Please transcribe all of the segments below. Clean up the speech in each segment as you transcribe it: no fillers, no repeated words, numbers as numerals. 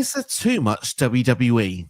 Is there too much WWE?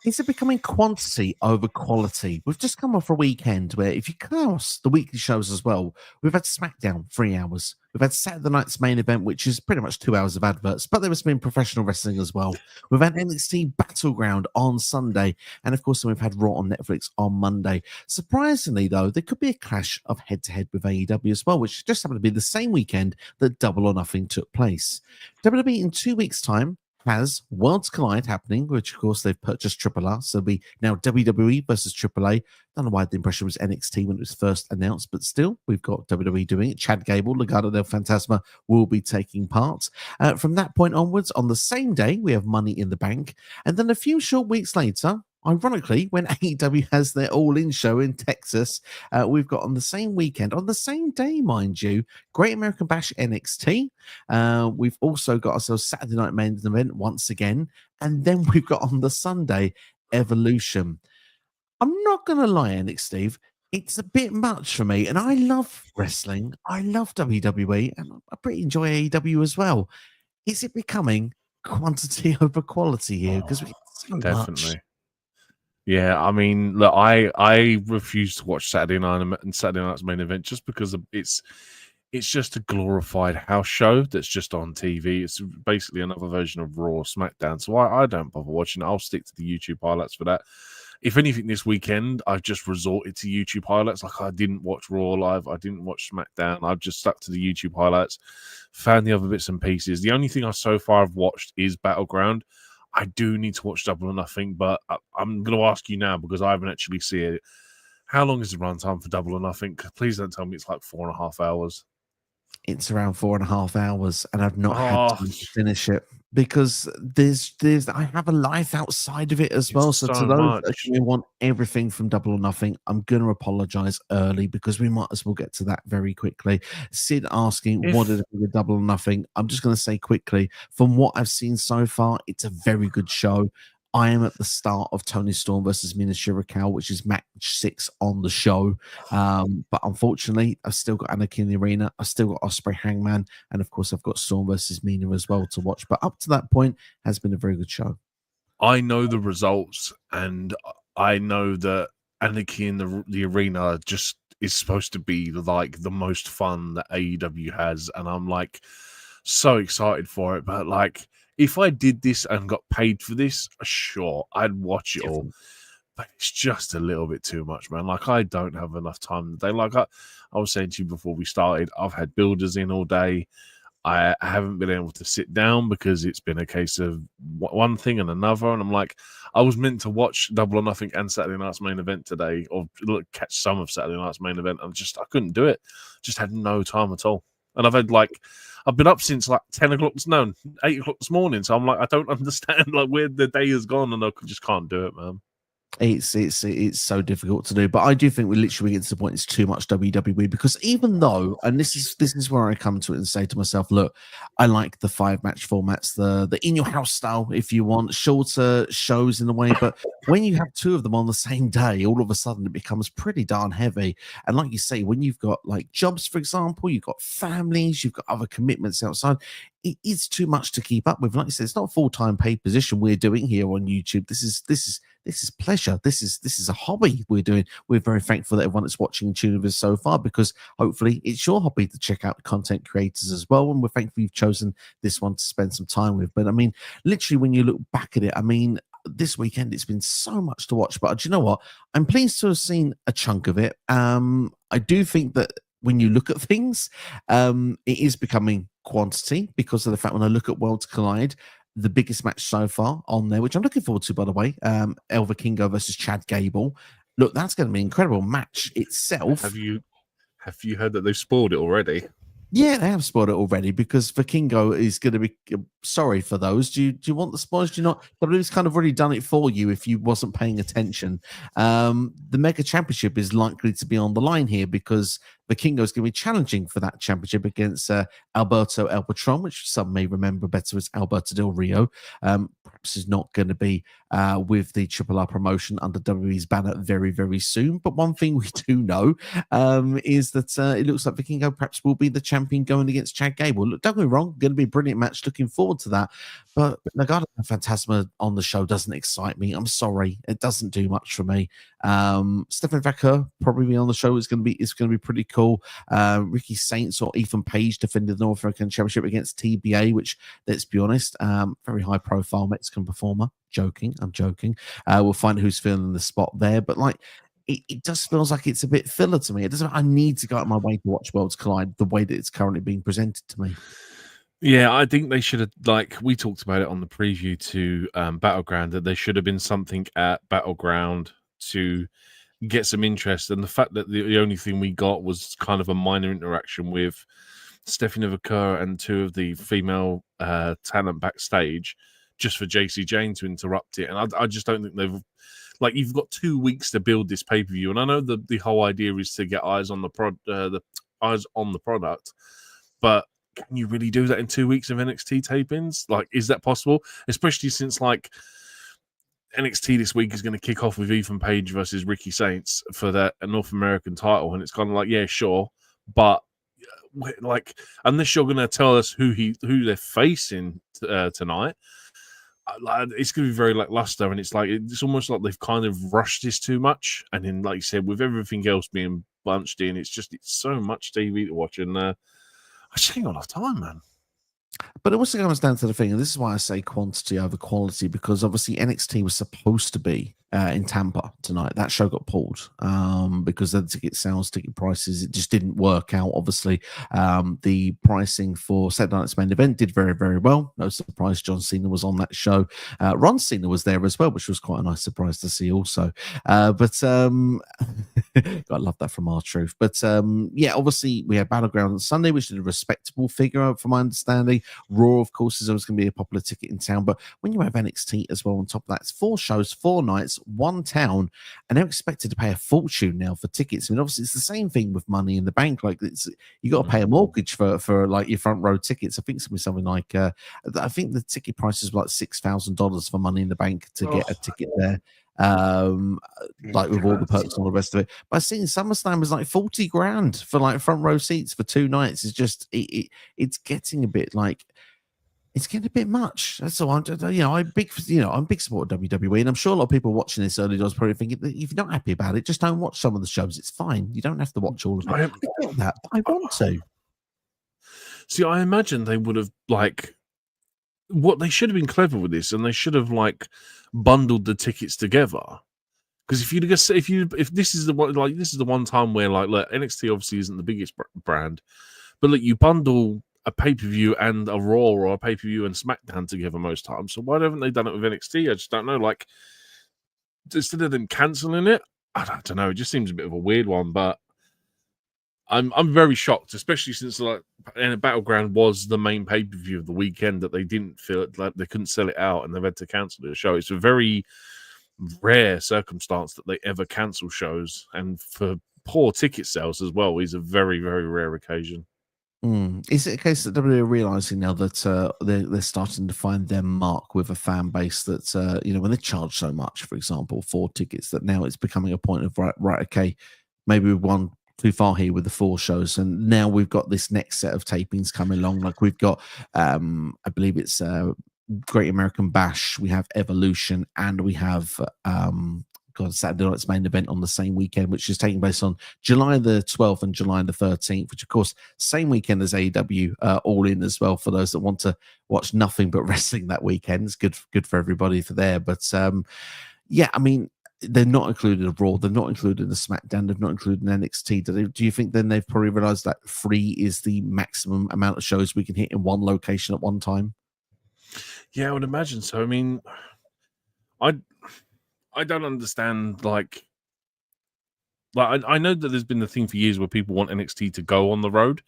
Is it becoming quantity over quality? We've just come off a weekend where, if you cross the weekly shows as well, we've had SmackDown 3 hours. We've had Saturday night's main event, which is pretty much 2 hours of adverts, but there has been professional wrestling as well. We've had NXT Battleground on Sunday, and of course, we've had Raw on Netflix on Monday. Surprisingly, though, there could be a clash of head-to-head with AEW as well, which just happened to be the same weekend that Double or Nothing took place. WWE in 2 weeks' time has Worlds Collide happening, which of course they've purchased Triple R, so it'll be now WWE versus AAA. Don't know why the impression was NXT when it was first announced, but still, we've got WWE doing it. Chad Gable, Legado del Fantasma will be taking part. From that point onwards, on the same day, we have Money in the Bank, and then a few short weeks later, ironically, when AEW has their all-in show in Texas, we've got on the same weekend, on the same day, mind you, Great American Bash NXT. We've also got ourselves Saturday Night Main Event once again, and then we've got on the Sunday Evolution. I'm not going to lie, NXT, it's a bit much for me, and I love wrestling. I love WWE, and I pretty enjoy AEW as well. Is it becoming quantity over quality here? Because we so Definitely. much. Yeah, I mean, look, I refuse to watch Saturday Night's Main Event just because it's just a glorified house show that's just on TV. It's basically another version of Raw or SmackDown. So I don't bother watching it. I'll stick to the YouTube highlights for that. If anything, this weekend, I've just resorted to YouTube highlights. Like, I didn't watch Raw live. I didn't watch SmackDown. I've just stuck to the YouTube highlights, found the other bits and pieces. The only thing I so far have watched is Battleground. I do need to watch Double or Nothing, but I'm going to ask you now because I haven't actually seen it. How long is the runtime for Double or Nothing? Please don't tell me it's like 4.5 hours. It's around 4.5 hours, and I've not had time to finish it because there's I have a life outside of it as well. So to those that want everything from Double or Nothing, I'm going to apologize early because we might as well get to that very quickly. Sid asking, what did I think of Double or Nothing? I'm just going to say quickly, from what I've seen so far, it's a very good show. I am at the start of Tony Storm versus Mina Shirakawa, which is match 6 on the show. But unfortunately, I've still got Anarchy in the Arena. I've still got Osprey Hangman. And of course, I've got Storm versus Mina as well to watch. But up to that point, has been a very good show. I know the results, and I know that Anarchy in the Arena just is supposed to be like the most fun that AEW has. And I'm like so excited for it. But like, if I did this and got paid for this, sure, I'd watch it all. But it's just a little bit too much, man. Like, I don't have enough time today. Like I was saying to you before we started, I've had builders in all day. I haven't been able to sit down because it's been a case of one thing and another. And I'm like, I was meant to watch Double or Nothing and Saturday Night's Main Event today, or catch some of Saturday Night's Main Event. I couldn't do it. Just had no time at all. And I've been up since like 8 o'clock this morning. So I'm like, I don't understand like where the day has gone, and I just can't do it, man. It's so difficult to do, but I do think we literally get to the point it's too much WWE, because even though, and this is where I come to it and say to myself, look, I like the 5-match formats, the in your house style, if you want, shorter shows in a way, but when you have 2 of them on the same day, all of a sudden it becomes pretty darn heavy. And like you say, when you've got like jobs, for example, you've got families, you've got other commitments outside, it is too much to keep up with. Like I said, it's not a full-time paid position we're doing here on YouTube. This is pleasure. This is a hobby we're doing. We're very thankful that everyone that's watching and tuning with us so far, because hopefully it's your hobby to check out the content creators as well. And we're thankful you've chosen this one to spend some time with. But I mean, literally, when you look back at it, I mean, this weekend it's been so much to watch. But do you know what? I'm pleased to have seen a chunk of it. I do think that when you look at things, it is becoming quantity because of the fact when I look at Worlds Collide, the biggest match so far on there, which I'm looking forward to, by the way, El Vikingo versus Chad Gable. Look, that's going to be an incredible match itself. Have you heard that they've spoiled it already? Yeah, they have spoiled it already, because Vikingo is going to be sorry for those. Do you want the spoilers? Do you not? WWE's kind of already done it for you if you wasn't paying attention. The Mega Championship is likely to be on the line here because Vikingo's going to be challenging for that championship against Alberto El Patron, which some may remember better as Alberto Del Rio. Perhaps is not going to be with the Triple R promotion under WWE's banner very, very soon. But one thing we do know is that it looks like Vikingo perhaps will be the champion going against Chad Gable. Look, don't get me wrong, going to be a brilliant match. Looking forward to that. But Legado and Phantasma on the show doesn't excite me. I'm sorry, it doesn't do much for me. Stefan Vacker probably on the show is going to be pretty cool. Ricky Saints or Ethan Page defended the North American Championship against TBA, which, let's be honest, very high profile Mexican performer. I'm joking. We'll find who's filling the spot there, but like it just feels like it's a bit filler to me. It doesn't. I need to go out of my way to watch Worlds Collide the way that it's currently being presented to me. Yeah, I think they should have, like we talked about it on the preview to Battleground, that there should have been something at Battleground to get some interest. And the fact that the only thing we got was kind of a minor interaction with Stephanie Vaquer and two of the female talent backstage, just for JC Jane to interrupt it. And I just don't think they've, like, you've got 2 weeks to build this pay-per-view. And I know the whole idea is to get eyes on the eyes on the product, but can you really do that in 2 weeks of NXT tapings? Like, is that possible? Especially since, like, NXT this week is going to kick off with Ethan Page versus Ricky Saints for that North American title. And it's kind of like, yeah, sure. But, like, unless you're going to tell us who they're facing tonight, it's going to be very lackluster. And it's like, it's almost like they've kind of rushed this too much. And then, like you said, with everything else being bunched in, it's so much TV to watch. And I just ain't got enough time, man. But it also comes down to the thing, and this is why I say quantity over quality, because obviously NXT was supposed to be in Tampa tonight. That show got pulled because of the ticket sales, ticket prices. It just didn't work out. Obviously, the pricing for Saturday Night's main event did very, very well. No surprise, John Cena was on that show. Ron Cena was there as well, which was quite a nice surprise to see also. But I love that from R-Truth. But yeah, obviously we had Battleground on Sunday, which did a respectable figure from my understanding. Raw, of course, is always going to be a popular ticket in town. But when you have NXT as well on top of that, it's 4 shows, 4 nights, 1 town, and they're expected to pay a fortune now for tickets. I mean, obviously, it's the same thing with Money in the Bank. Like, you got to pay a mortgage for like your front row tickets. I think it's going to be something like I think the ticket price is like $6,000 for Money in the Bank to get a ticket there. Like with all the perks and all the rest of it. But I've seen SummerSlam is like 40 grand for like front row seats for 2 nights. It's just it's getting a bit like, it's getting a bit much. That's all. I'm big support of WWE, and I'm sure a lot of people watching this early doors probably thinking that if you're not happy about it, just don't watch some of the shows. It's fine. You don't have to watch all of it. I get that, but I want to. See, I imagine they would have what they should have been clever with this, and they should have bundled the tickets together. Because if this is the one time where look, NXT obviously isn't the biggest brand, but look, you bundle a pay-per-view and a Raw or a pay-per-view and SmackDown together most times. So why haven't they done it with NXT? I just don't know. Like, instead of them cancelling it, I don't know. It just seems a bit of a weird one, but I'm very shocked, especially since Battleground was the main pay-per-view of the weekend, that they didn't feel like they couldn't sell it out and they've had to cancel the show. It's a very rare circumstance that they ever cancel shows, and for poor ticket sales as well is a very, very rare occasion. Is it a case that WWE are realizing now that they're starting to find their mark with a fan base that when they charge so much, for example, for tickets, that now it's becoming a point of right, okay, maybe we've gone too far here with the 4 shows, and now we've got this next set of tapings coming along. Like we've got, I believe it's Great American Bash, we have Evolution, and we have Saturday Night's main event on the same weekend, which is taking place on July the 12th and July the 13th, which of course same weekend as AEW All In as well, for those that want to watch nothing but wrestling that weekend. It's good for everybody for there. But yeah, I mean, they're not included in Raw, they're not included in the SmackDown, they've not included in NXT. Do you think then they've probably realized that 3 is the maximum amount of shows we can hit in one location at one time? Yeah, I would imagine so. I mean, I don't understand, I know that there's been the thing for years where people want NXT to go on the road,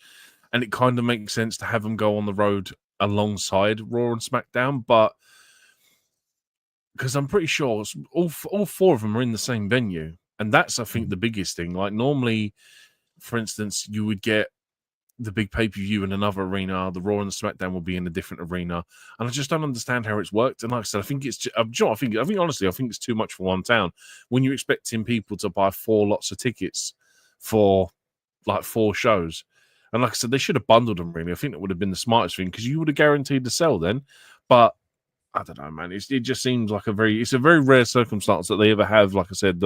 and it kind of makes sense to have them go on the road alongside Raw and SmackDown, but because I'm pretty sure all 4 of them are in the same venue, and that's, I think, the biggest thing. Like, normally for instance, you would get the big pay-per-view in another arena, the Raw and the SmackDown will be in a different arena, and I just don't understand how it's worked. And like I said, I think it's honestly, I think it's too much for one town. When you're expecting people to buy 4 lots of tickets for like 4 shows, and like I said, they should have bundled them. Really, I think that would have been the smartest thing because you would have guaranteed to sell then. But I don't know, man. It just seems like a very rare circumstance that they ever have. Like I said,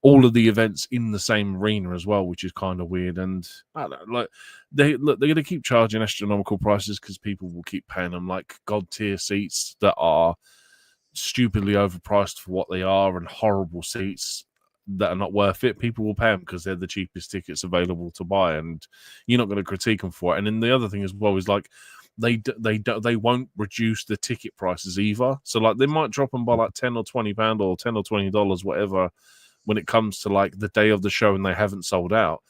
all of the events in the same arena as well, which is kind of weird. And I don't know, like they're going to keep charging astronomical prices because people will keep paying them like god tier seats that are stupidly overpriced for what they are, and horrible seats that are not worth it. People will pay them because they're the cheapest tickets available to buy, and you're not going to critique them for it. And then the other thing as well is like they won't reduce the ticket prices either. So like they might drop them by like £10 or £20 or $10 or $20, whatever, when it comes to like the day of the show and they haven't sold out.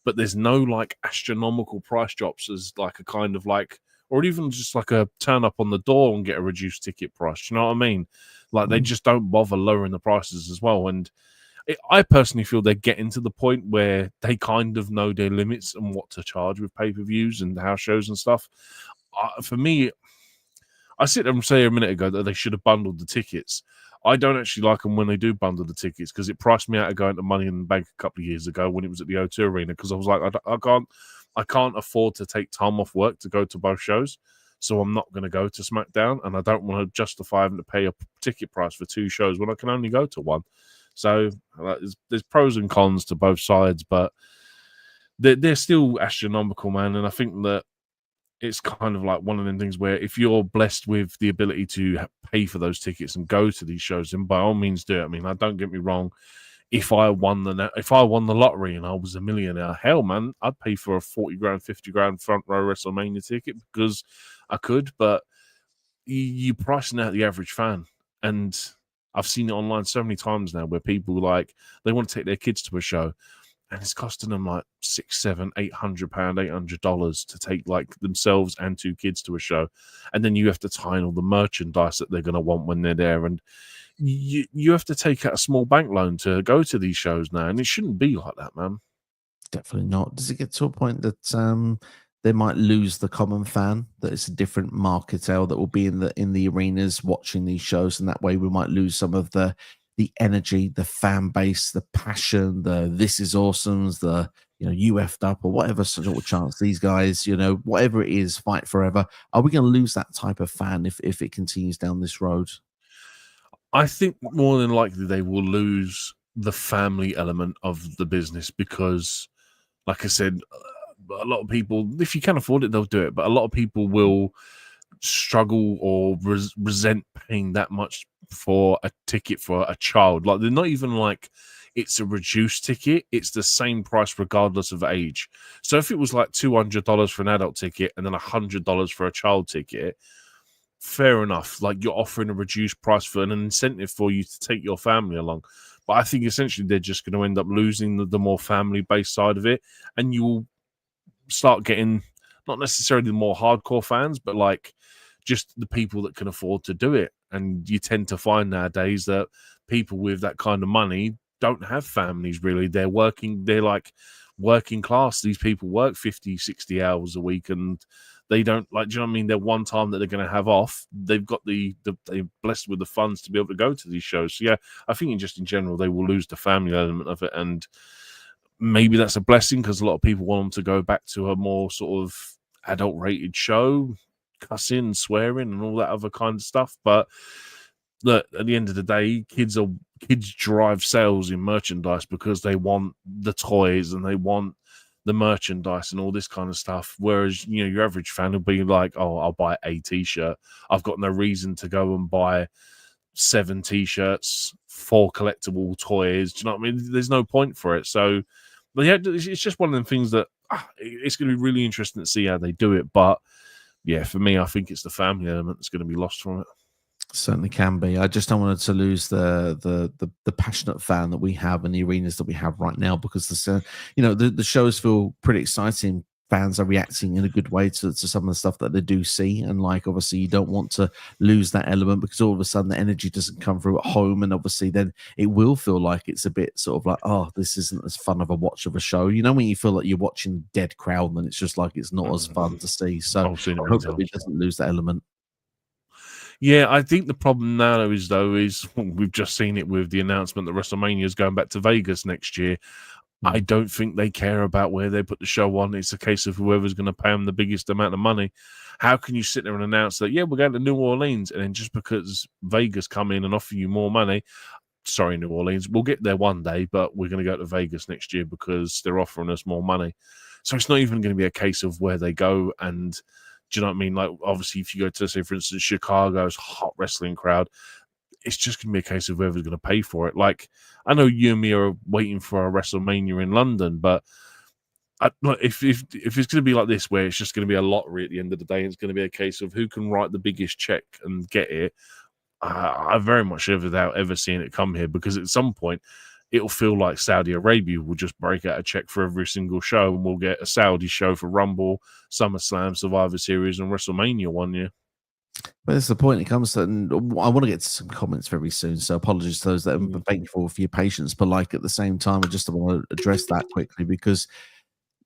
But there's no like astronomical price drops as like a kind of like, or even just like a turn up on the door and get a reduced ticket price. You know what I mean? Like they just don't bother lowering the prices as well. And I personally feel they're getting to the point where they kind of know their limits and what to charge with pay-per-views and house shows and stuff. For me, I sit there and say a minute ago that they should have bundled the tickets. I don't actually like them when they do bundle the tickets because it priced me out of going to Money in the Bank a couple of years ago when it was at the O2 Arena, because I was like, I can't afford to take time off work to go to both shows, so I'm not going to go to SmackDown, and I don't want to justify having to pay a ticket price for 2 shows when I can only go to one. So there's pros and cons to both sides, but they're still astronomical, man. And I think that it's kind of like one of them things where if you're blessed with the ability to pay for those tickets and go to these shows, then by all means do it. I mean, don't get me wrong. If I won the lottery and I was a millionaire, hell, man, I'd pay for a 40 grand, 50 grand front row WrestleMania ticket because I could. But you're pricing out the average fan, and I've seen it online so many times now where people like they want to take their kids to a show, and it's costing them like £600, £700, $800 to take like themselves and 2 kids to a show, and then you have to tie in all the merchandise that they're going to want when they're there, and you have to take out a small bank loan to go to these shows now, and it shouldn't be like that, man. Definitely not. Does it get to a point that they might lose the common fan, that it's a different marketer that will be in the arenas watching these shows, and that way we might lose some of the energy, the fan base, the passion, the this is awesomes, the you effed up or whatever sort of chance these guys, whatever it is, fight forever. Are we going to lose that type of fan if it continues down this road? I think more than likely they will lose the family element of the business because, like I said, a lot of people, if you can afford it, they'll do it. But a lot of people will struggle or resent paying that much for a ticket for a child. Like they're not even like it's a reduced ticket. It's the same price regardless of age. So if it was like $200 for an adult ticket and then $100 for a child ticket, fair enough. Like you're offering a reduced price for an incentive for you to take your family along. But I think essentially they're just going to end up losing the more family-based side of it, and you will start getting not necessarily the more hardcore fans, but like just the people that can afford to do it. And you tend to find nowadays that people with that kind of money don't have families really. They're like working class. These people work 50, 60 hours a week, and they don't like, do you know what I mean? They're one time that they're going to have off. They've got they're blessed with the funds to be able to go to these shows. So yeah, I think just in general, they will lose the family element of it. And maybe that's a blessing because a lot of people want them to go back to a more sort of adult rated show, cussing, swearing, and all that other kind of stuff. But look, at the end of the day, kids drive sales in merchandise because they want the toys and they want the merchandise and all this kind of stuff. Whereas, your average fan will be like, oh, I'll buy a t-shirt. I've got no reason to go and buy 7 t-shirts, 4 collectible toys. Do you know what I mean? There's no point for it. So, but yeah, it's just one of them things that it's going to be really interesting to see how they do it. But yeah, for me, I think it's the family element that's going to be lost from it. Certainly can be. I just don't want it to lose the passionate fan that we have in the arenas that we have right now, because the shows feel pretty exciting fans are reacting in a good way to some of the stuff that they do see. And like, obviously, you don't want to lose that element because all of a sudden the energy doesn't come through at home. And obviously, then it will feel like it's a bit sort of like, oh, this isn't as fun of a watch of a show. You know, when you feel like you're watching dead crowd, and it's just like it's not as fun to see. So I've seen it I many hope that times. it doesn't lose that element. Yeah, I think the problem now is we've just seen it with the announcement that WrestleMania is going back to Vegas next year. I don't think they care about where they put the show on. It's a case of whoever's going to pay them the biggest amount of money. How can you sit there and announce that, yeah, we're going to New Orleans, and then just because Vegas come in and offer you more money, sorry, New Orleans, we'll get there one day, but we're going to go to Vegas next year because they're offering us more money. So it's not even going to be a case of where they go. And do you know what I mean? Like, obviously, if you go to, say, for instance, Chicago's hot wrestling crowd, it's just going to be a case of whoever's going to pay for it. Like, I know you and me are waiting for a WrestleMania in London, but if it's going to be like this, where it's just going to be a lottery at the end of the day, it's going to be a case of who can write the biggest check and get it. I very much without ever seeing it come here, because at some point it'll feel like Saudi Arabia will just break out a check for every single show, and we'll get a Saudi show for Rumble, SummerSlam, Survivor Series, and WrestleMania one year. But that's the point. It comes to, and I want to get to some comments very soon. So apologies to those that have been thankful for your patience. But like at the same time, I just want to address that quickly, because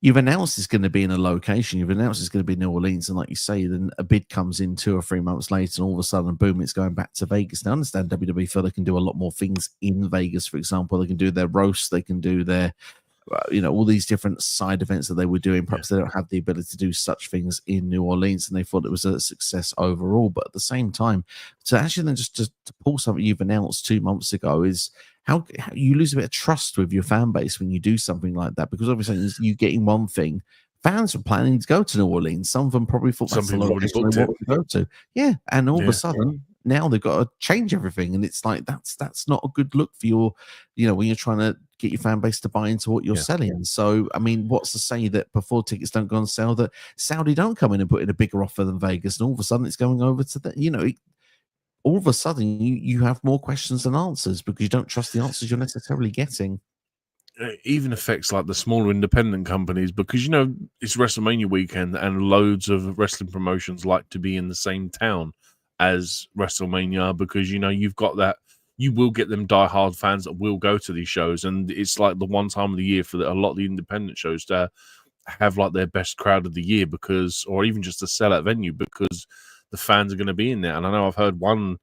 you've announced it's going to be in a location. You've announced it's going to be New Orleans. And like you say, then a bid comes in 2 or 3 months later, and all of a sudden, boom, it's going back to Vegas. Now, I understand WWE feel they can do a lot more things in Vegas, for example. They can do their roast. They can do their, all these different side events that they were doing. Perhaps they don't have the ability to do such things in New Orleans, and they thought it was a success overall. But at the same time, to actually then just to pull something you've announced 2 months ago is how you lose a bit of trust with your fan base when you do something like that, because obviously you getting one thing. Fans were planning to go to New Orleans. Some of them probably thought that's the location they wanted to go to. Yeah, and all of a sudden now they've got to change everything, and it's like that's not a good look for your, when you're trying to get your fan base to buy into what you're selling. So, I mean, what's to say that before tickets don't go on sale, that Saudi don't come in and put in a bigger offer than Vegas, and all of a sudden it's going over to the, all of a sudden you have more questions than answers because you don't trust the answers you're necessarily getting. It even affects like the smaller independent companies, because it's WrestleMania weekend and loads of wrestling promotions like to be in the same town as WrestleMania, because you've got that, you will get them diehard fans that will go to these shows, and it's like the one time of the year for a lot of the independent shows to have like their best crowd of the year, because, or even just a sellout venue, because the fans are going to be in there. And I know I've heard one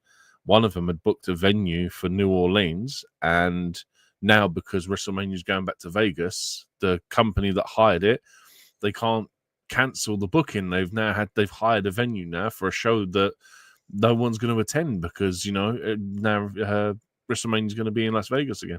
of them had booked a venue for New Orleans, and now because WrestleMania is going back to Vegas, the company that hired it, they can't cancel the booking. They've hired a venue now for a show that no one's going to attend, because now WrestleMania is going to be in Las Vegas again.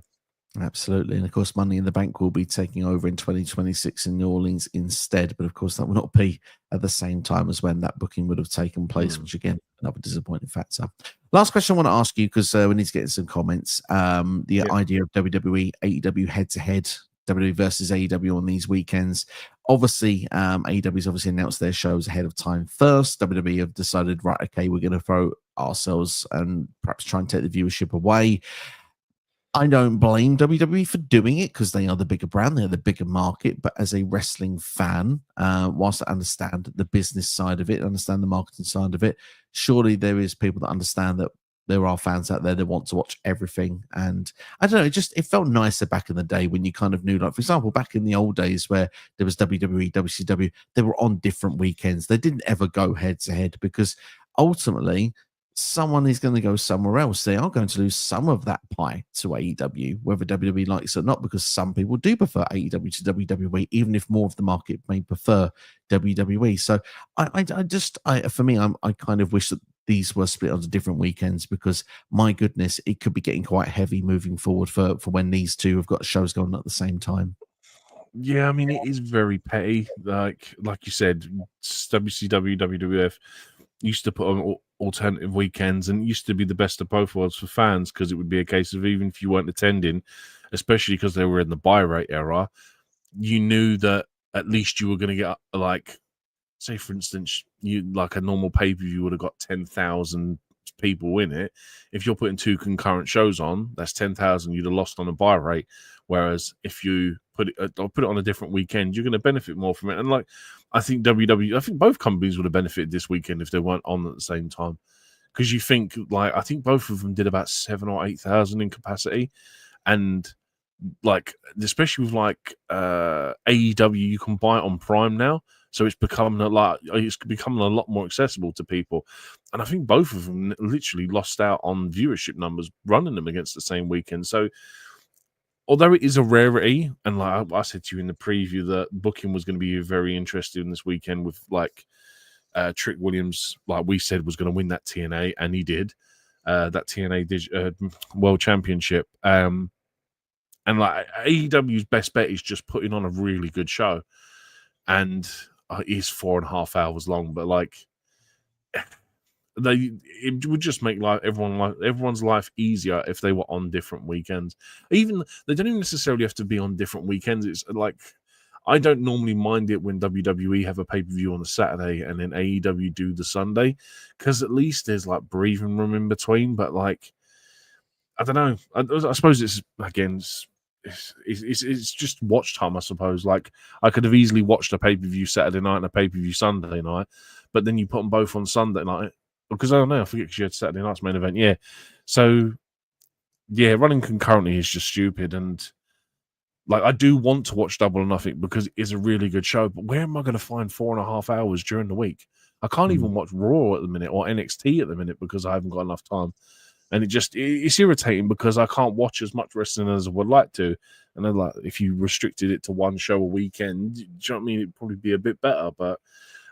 Absolutely. And of course, Money in the Bank will be taking over in 2026 in New Orleans instead. But of course, that will not be at the same time as when that booking would have taken place, which again, another disappointing factor. Last question I want to ask you, because we need to get some comments. The idea of WWE, AEW head to head, WWE versus AEW on these weekends. Obviously, AEW's obviously announced their shows ahead of time first. WWE have decided, right, okay, we're going to throw ourselves and perhaps try and take the viewership away. I don't blame WWE for doing it, because they are the bigger brand, they're the bigger market. But as a wrestling fan, whilst I understand the business side of it, understand the marketing side of it, surely there is people that understand that there are fans out there that want to watch everything. And I don't know, it felt nicer back in the day when you kind of knew, like, for example, back in the old days where there was WWE, WCW, they were on different weekends. They didn't ever go head to head, because ultimately someone is going to go somewhere else. They are going to lose some of that pie to AEW, whether WWE likes it or not, because some people do prefer AEW to WWE, even if more of the market may prefer WWE. So for me, I kind of wish that these were split onto different weekends, because my goodness, it could be getting quite heavy moving forward for when these two have got shows going at the same time. Yeah, I mean, it is very petty. Like you said, WCW, WWF used to put on alternative weekends, and it used to be the best of both worlds for fans, because it would be a case of, even if you weren't attending, especially because they were in the buy rate era, you knew that at least you were going to get, like, say for instance, like a normal pay-per-view would have got 10,000 people in it. If you're putting 2 concurrent shows on, that's 10,000 you'd have lost on a buy rate. Whereas if you put it on a different weekend, you're going to benefit more from it. And like, I think WWE, I think both companies would have benefited this weekend if they weren't on at the same time. Because you think, like, I think both of them did about 7,000 or 8,000 in capacity, and like, especially with like AEW, you can buy it on Prime now, so it's becoming a lot more accessible to people. And I think both of them literally lost out on viewership numbers running them against the same weekend. So although it is a rarity, and like I said to you in the preview, that booking was going to be very interesting this weekend with like Trick Williams, like we said, was going to win that TNA, and he did. That TNA World Championship. And like AEW's best bet is just putting on a really good show, and it is 4.5 hours long. But like, it would just make everyone's life easier if they were on different weekends. Even they don't even necessarily have to be on different weekends. It's like, I don't normally mind it when WWE have a pay-per-view on a Saturday and then AEW do the Sunday, because at least there's like breathing room in between. But like, I don't know. I suppose it's, again, it's just watch time, I suppose. Like, I could have easily watched a pay-per-view Saturday night and a pay-per-view Sunday night, but then you put them both on Sunday night, because I don't know, I forget, because you had Saturday night's main event. Yeah. So, yeah, running concurrently is just stupid. And like, I do want to watch Double or Nothing because it is a really good show, but where am I going to find 4.5 hours during the week? I can't even watch Raw at the minute or NXT at the minute because I haven't got enough time. And it's irritating because I can't watch as much wrestling as I would like to. And then, like, if you restricted it to one show a weekend, do you know what I mean? It'd probably be a bit better. But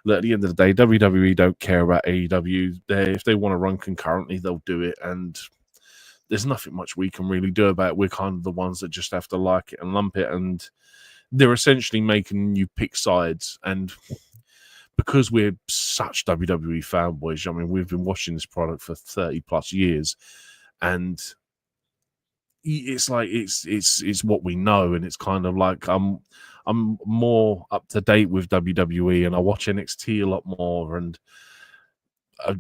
look, at the end of the day, WWE don't care about AEW. If they want to run concurrently, they'll do it. And there's nothing much we can really do about it. We're kind of the ones that just have to like it and lump it. And they're essentially making you pick sides. And because we're such WWE fanboys, I mean, we've been watching this product for 30 plus years, and it's like it's what we know, and it's kind of like I'm more up to date with WWE, and I watch NXT a lot more. And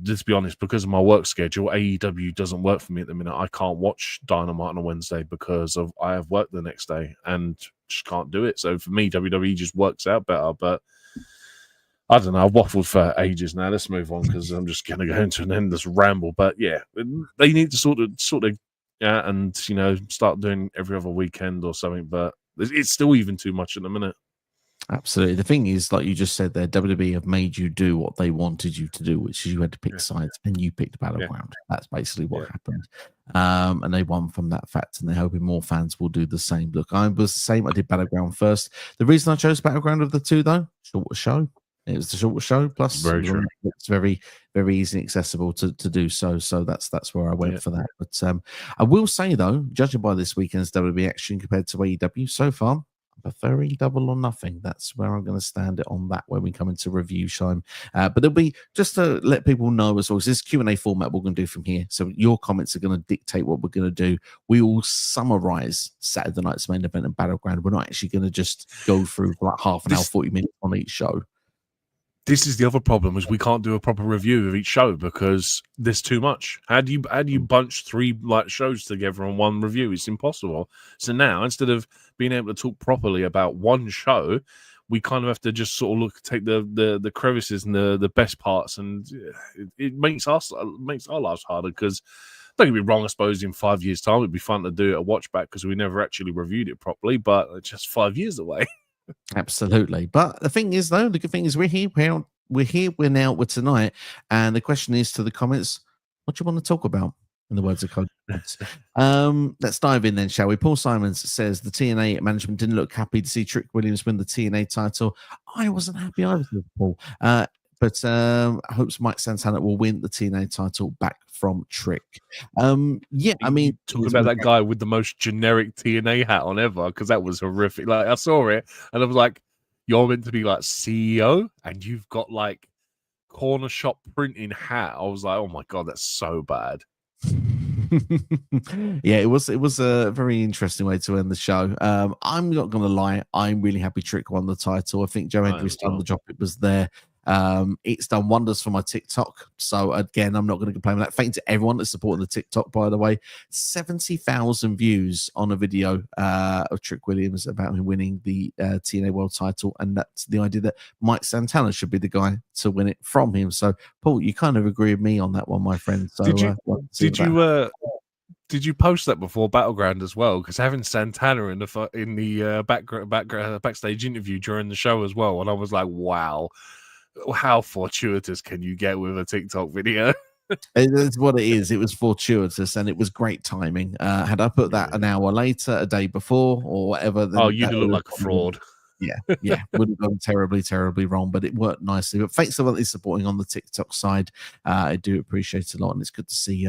let's be honest, because of my work schedule, AEW doesn't work for me at the minute. I can't watch Dynamite on a Wednesday because I have work the next day and just can't do it. So for me, WWE just works out better. But I don't know. I've waffled for ages now. Let's move on because I'm just going to go into an endless ramble. But yeah, they need to sort of, yeah, and start doing every other weekend or something. But it's still even too much at the minute. Absolutely. The thing is, like you just said there, WWE have made you do what they wanted you to do, which is you had to pick sides, and you picked Battleground. That's basically what happened. And they won from that fact, and they're hoping more fans will do the same. Look, I was the same. I did Battleground first. The reason I chose Battleground of the two, though, shorter show. It was the shorter show, plus it's very, very easy and accessible to do so. So that's where I went for that. But I will say, though, judging by this weekend's WWE action compared to AEW so far, I'm preferring Double or Nothing. That's where I'm going to stand it on that when we come into review time. But it'll be just to let people know as well, this Q&A format we're going to do from here. So your comments are going to dictate what we're going to do. We will summarize Saturday night's main event and Battleground. We're not actually going to just go through like half an hour, 40 minutes on each show. This is the other problem, is we can't do a proper review of each show because there's too much. How do you bunch three like shows together on one review? It's impossible. So now, instead of being able to talk properly about one show, we kind of have to just sort of take the crevices and the best parts, and it makes our lives harder. Because don't get me wrong, I suppose in 5 years' time it'd be fun to do a watch back because we never actually reviewed it properly, but it's just 5 years away. Absolutely. But the thing is, though, the good thing is we're here tonight. And the question is to the comments, what do you want to talk about? In the words of Code. Let's dive in then, shall we? Paul Simons says the TNA management didn't look happy to see Trick Williams win the TNA title. I wasn't happy either, Paul. But hopes Mike Santana will win the TNA title back from Trick. I mean, talk about that guy with the most generic TNA hat on ever, because that was horrific. Like, I saw it and I was like, you're meant to be like CEO and you've got like corner shop printing hat. I was like, oh my god, that's so bad. Yeah, it was a very interesting way to end the show. I'm not gonna lie, I'm really happy Trick won the title. I think Joe Hendry's done the job. It was there. It's done wonders for my TikTok. So again, I'm not going to complain with that. Thank you to everyone that's supporting the TikTok, by the way. 70,000 views on a video of Trick Williams about him winning the TNA World title. And that's the idea that Mike Santana should be the guy to win it from him. So, Paul, you kind of agree with me on that one, my friend. So did you post that before Battleground as well? Because having Santana in the backstage interview during the show as well, and I was like, wow, how fortuitous can you get with a TikTok video? It's what it is. It was fortuitous and it was great timing. Had I put that an hour later, a day before, or whatever, then you'd look like a fraud. Yeah, would have gone terribly, terribly wrong, but it worked nicely. But thanks to everyone who's supporting on the TikTok side. I do appreciate it a lot, and it's good to see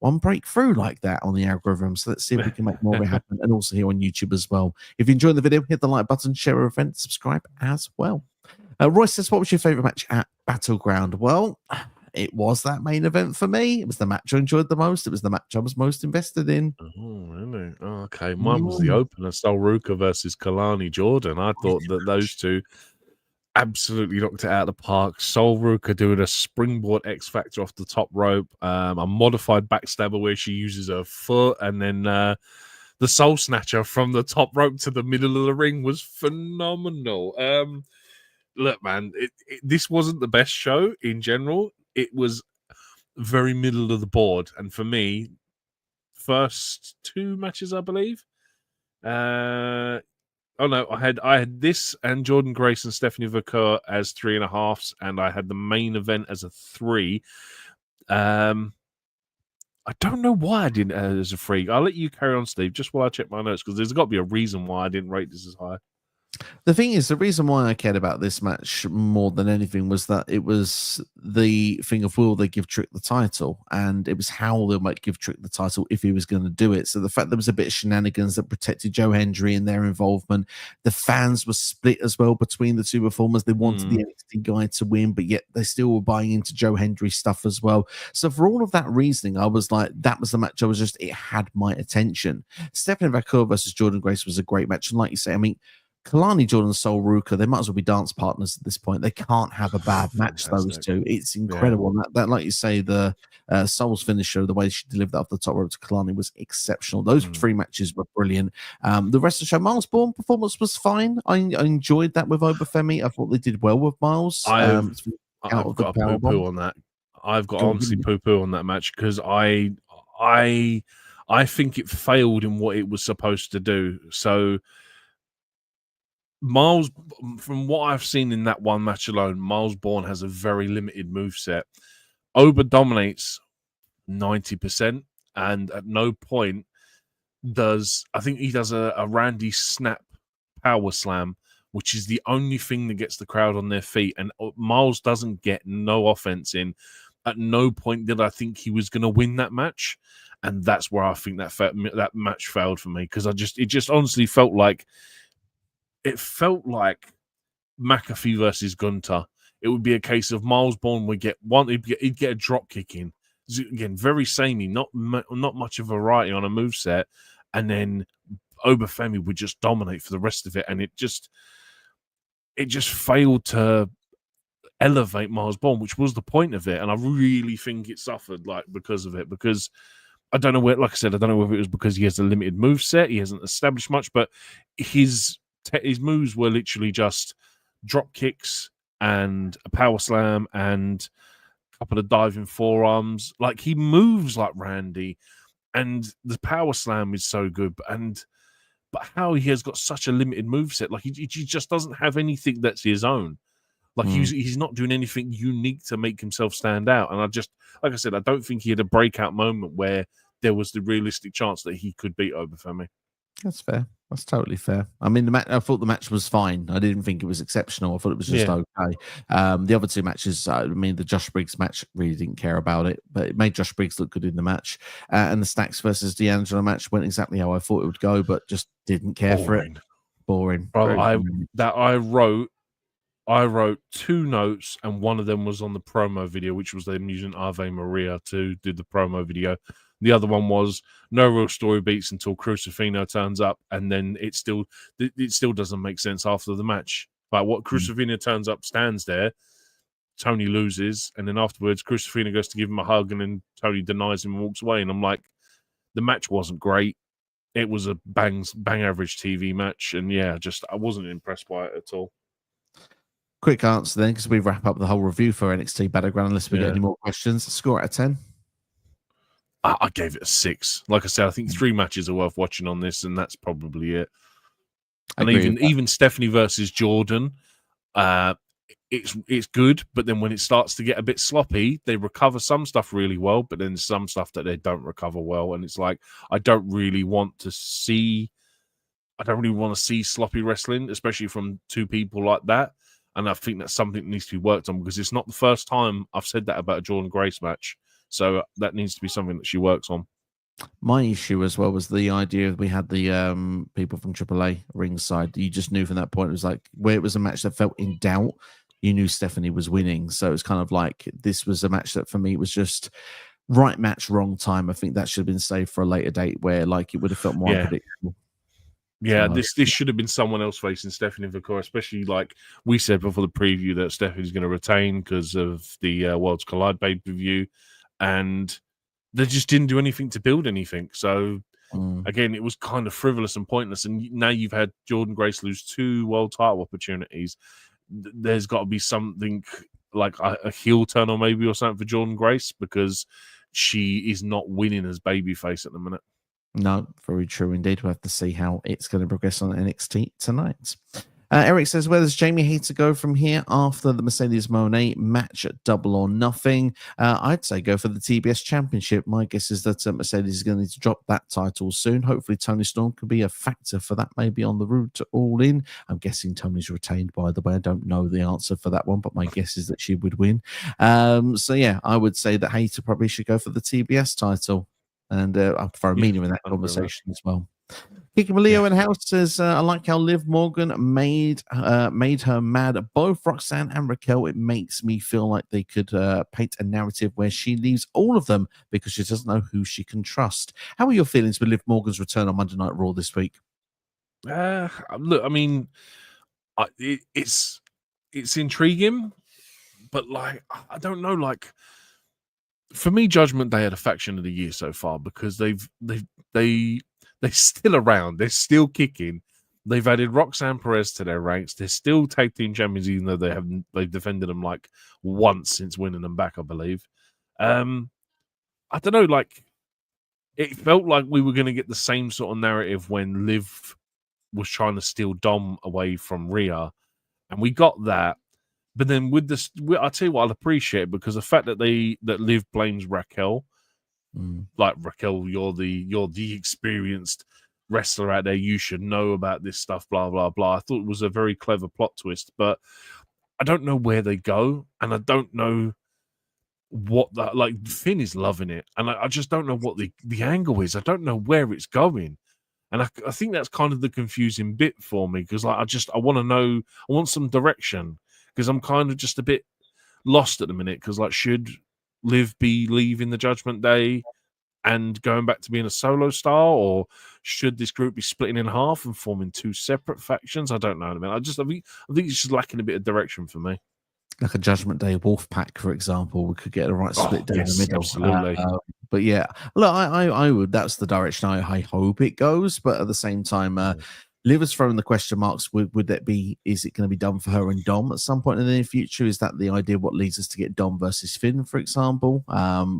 one breakthrough like that on the algorithm. So let's see if we can make more of it happen, and also here on YouTube as well. If you enjoyed the video, hit the like button, share our event, subscribe as well. Royce says, what was your favorite match at Battleground? Well, it was that main event for me. It was the match I enjoyed the most. It was the match I was most invested in. Oh, really? Oh, okay. Mine was the opener, Sol Ruka versus Kalani Jordan. I thought that those two absolutely knocked it out of the park. Sol Ruka doing a springboard X Factor off the top rope, a modified backstabber where she uses her foot, and then the Soul Snatcher from the top rope to the middle of the ring was phenomenal. Look, man, this wasn't the best show in general. It was very middle of the board, and for me, first two matches, I believe. I had this and Jordan Grace and Stephanie Vaquer as 3.5s, and I had the main event as a 3. I don't know why I didn't as a 3. I'll let you carry on, Steve, just while I check my notes, because there's got to be a reason why I didn't rate this as high. The thing is, the reason why I cared about this match more than anything was that it was the thing of will they give Trick the title, and it was how they might give Trick the title if he was going to do it. So the fact there was a bit of shenanigans that protected Joe Hendry and their involvement, the fans were split as well between the two performers. They wanted the NXT guy to win, but yet they still were buying into Joe Hendry stuff as well. So for all of that reasoning, I was like, that was the match. It had my attention. Stephanie Vaquer versus Jordan Grace was a great match, and like you say, I mean, Kalani Jordan and Sol Ruka, they might as well be dance partners at this point. They can't have a bad match, those two. It's incredible. Yeah. That, like you say, the Sol's finisher, the way she delivered that off the top rope to Kalani was exceptional. Those 3 matches were brilliant. The rest of the show, Miles Bourne performance was fine. I enjoyed that with Obafemi. I thought they did well with Miles. I've got a poo-poo on that. I've got honestly poo-poo on that match because I think it failed in what it was supposed to do. So Miles, from what I've seen in that one match alone, Miles Bourne has a very limited moveset. Oba dominates 90%, and at no point I think he does a Randy Snap power slam, which is the only thing that gets the crowd on their feet, and Miles doesn't get no offense in. At no point did I think he was going to win that match, and that's where I think that match failed for me, because it just honestly felt like McAfee versus Gunter. It would be a case of Miles Bourne would get one, he'd get a drop kick in. Again, very samey, not much of a variety on a moveset, and then Obafemi would just dominate for the rest of it, and it just failed to elevate Miles Bourne, which was the point of it, and I really think it suffered because of it, because I don't know like I said, I don't know whether it was because he has a limited moveset, he hasn't established much, but his moves were literally just drop kicks and a power slam and a couple of diving forearms. Like, he moves like Randy, and the power slam is so good, but how he has got such a limited moveset, like he just doesn't have anything that's his own. Like he's not doing anything unique to make himself stand out. And like I said, I don't think he had a breakout moment where there was the realistic chance that he could beat Obafemi. That's fair. That's totally fair. I mean, I thought the match was fine. I didn't think it was exceptional. I thought it was just okay. The other 2 matches, I mean, the Josh Briggs match, really didn't care about it, but it made Josh Briggs look good in the match. And the Stacks versus D'Angelo match went exactly how I thought it would go, but just didn't care for it. Boring. Bro, I wrote 2 notes, and one of them was on the promo video, which was them using Ave Maria to do the promo video. The other one was no real story beats until Crucifino turns up, and then it still doesn't make sense after the match. Like, what Crucifino turns up, stands there, Tony loses, and then afterwards, Christofina goes to give him a hug, and then Tony denies him and walks away. And I'm like, the match wasn't great. It was a bang average TV match, and yeah, just I wasn't impressed by it at all. Quick answer then, because we wrap up the whole review for NXT Battleground unless we get any more questions. Score out of 10. I gave it a 6. Like I said, I think 3 matches are worth watching on this, and that's probably it. And even Stephanie versus Jordan, it's good, but then when it starts to get a bit sloppy, they recover some stuff really well, but then some stuff that they don't recover well, and it's like I don't really want to see sloppy wrestling, especially from 2 people like that. And I think that's something that needs to be worked on, because it's not the first time I've said that about a Jordan Grace match. So that needs to be something that she works on. My issue as well was the idea we had the people from AAA ringside. You just knew from that point, it was like where it was a match that felt in doubt, you knew Stephanie was winning. So it was kind of like this was a match that for me was just right match, wrong time. I think that should have been saved for a later date where like it would have felt more unpredictable. Yeah, this should have been someone else facing Stephanie Victoria, especially like we said before the preview that Stephanie's going to retain because of the Worlds Collide pay-per-view, and they just didn't do anything to build anything. So again, it was kind of frivolous and pointless. And now you've had Jordan Grace lose 2 world title opportunities. There's got to be something like a heel turn or maybe or something for Jordan Grace, because she is not winning as babyface at the minute. No, very true indeed. We'll have to see how it's going to progress on NXT tonight. Eric says, where does Jamie Hayter go from here after the Mercedes Moné match at Double or Nothing? I'd say go for the TBS Championship. My guess is that Mercedes is going to need to drop that title soon. Hopefully, Toni Storm could be a factor for that, maybe on the route to All In. I'm guessing Tony's retained, by the way. I don't know the answer for that one, but my guess is that she would win. So, yeah, I would say that Hayter probably should go for the TBS title. And I'll throw Mina in that conversation as well. Kiki Leo in house says, I like how Liv Morgan made her mad at both Roxanne and Raquel. It makes me feel like they could paint a narrative where she leaves all of them because she doesn't know who she can trust. How are your feelings with Liv Morgan's return on Monday Night Raw this week? Look, I mean, it's intriguing, but like I don't know, like for me, Judgment Day had a faction of the year so far because they're still around. They're still kicking. They've added Roxanne Perez to their ranks. They're still tag team champions, even though they've defended them like once since winning them back, I believe. I don't know, like it felt like we were going to get the same sort of narrative when Liv was trying to steal Dom away from Rhea, and we got that. But then with this, I'll tell you what I'll appreciate, because the fact that Liv blames Raquel. Like, Raquel, you're the experienced wrestler out there. You should know about this stuff, blah, blah, blah. I thought it was a very clever plot twist, but I don't know where they go, and I don't know what that, like, Finn is loving it, and I just don't know what the angle is. I don't know where it's going. And I think that's kind of the confusing bit for me, because like, I want to know, I want some direction, because I'm kind of just a bit lost at the minute, because like, should Liv be leaving the Judgment Day and going back to being a solo star, or should this group be splitting in half and forming 2 separate factions? I don't know. I mean, I think it's just lacking a bit of direction for me. Like a Judgment Day Wolfpack, for example, we could get a right split down the middle. Absolutely. But yeah, look, I would. That's the direction I hope it goes. But at the same time, Liv has thrown the question marks. Would that be? Is it going to be done for her and Dom at some point in the near future? Is that the idea? What leads us to get Dom versus Finn, for example?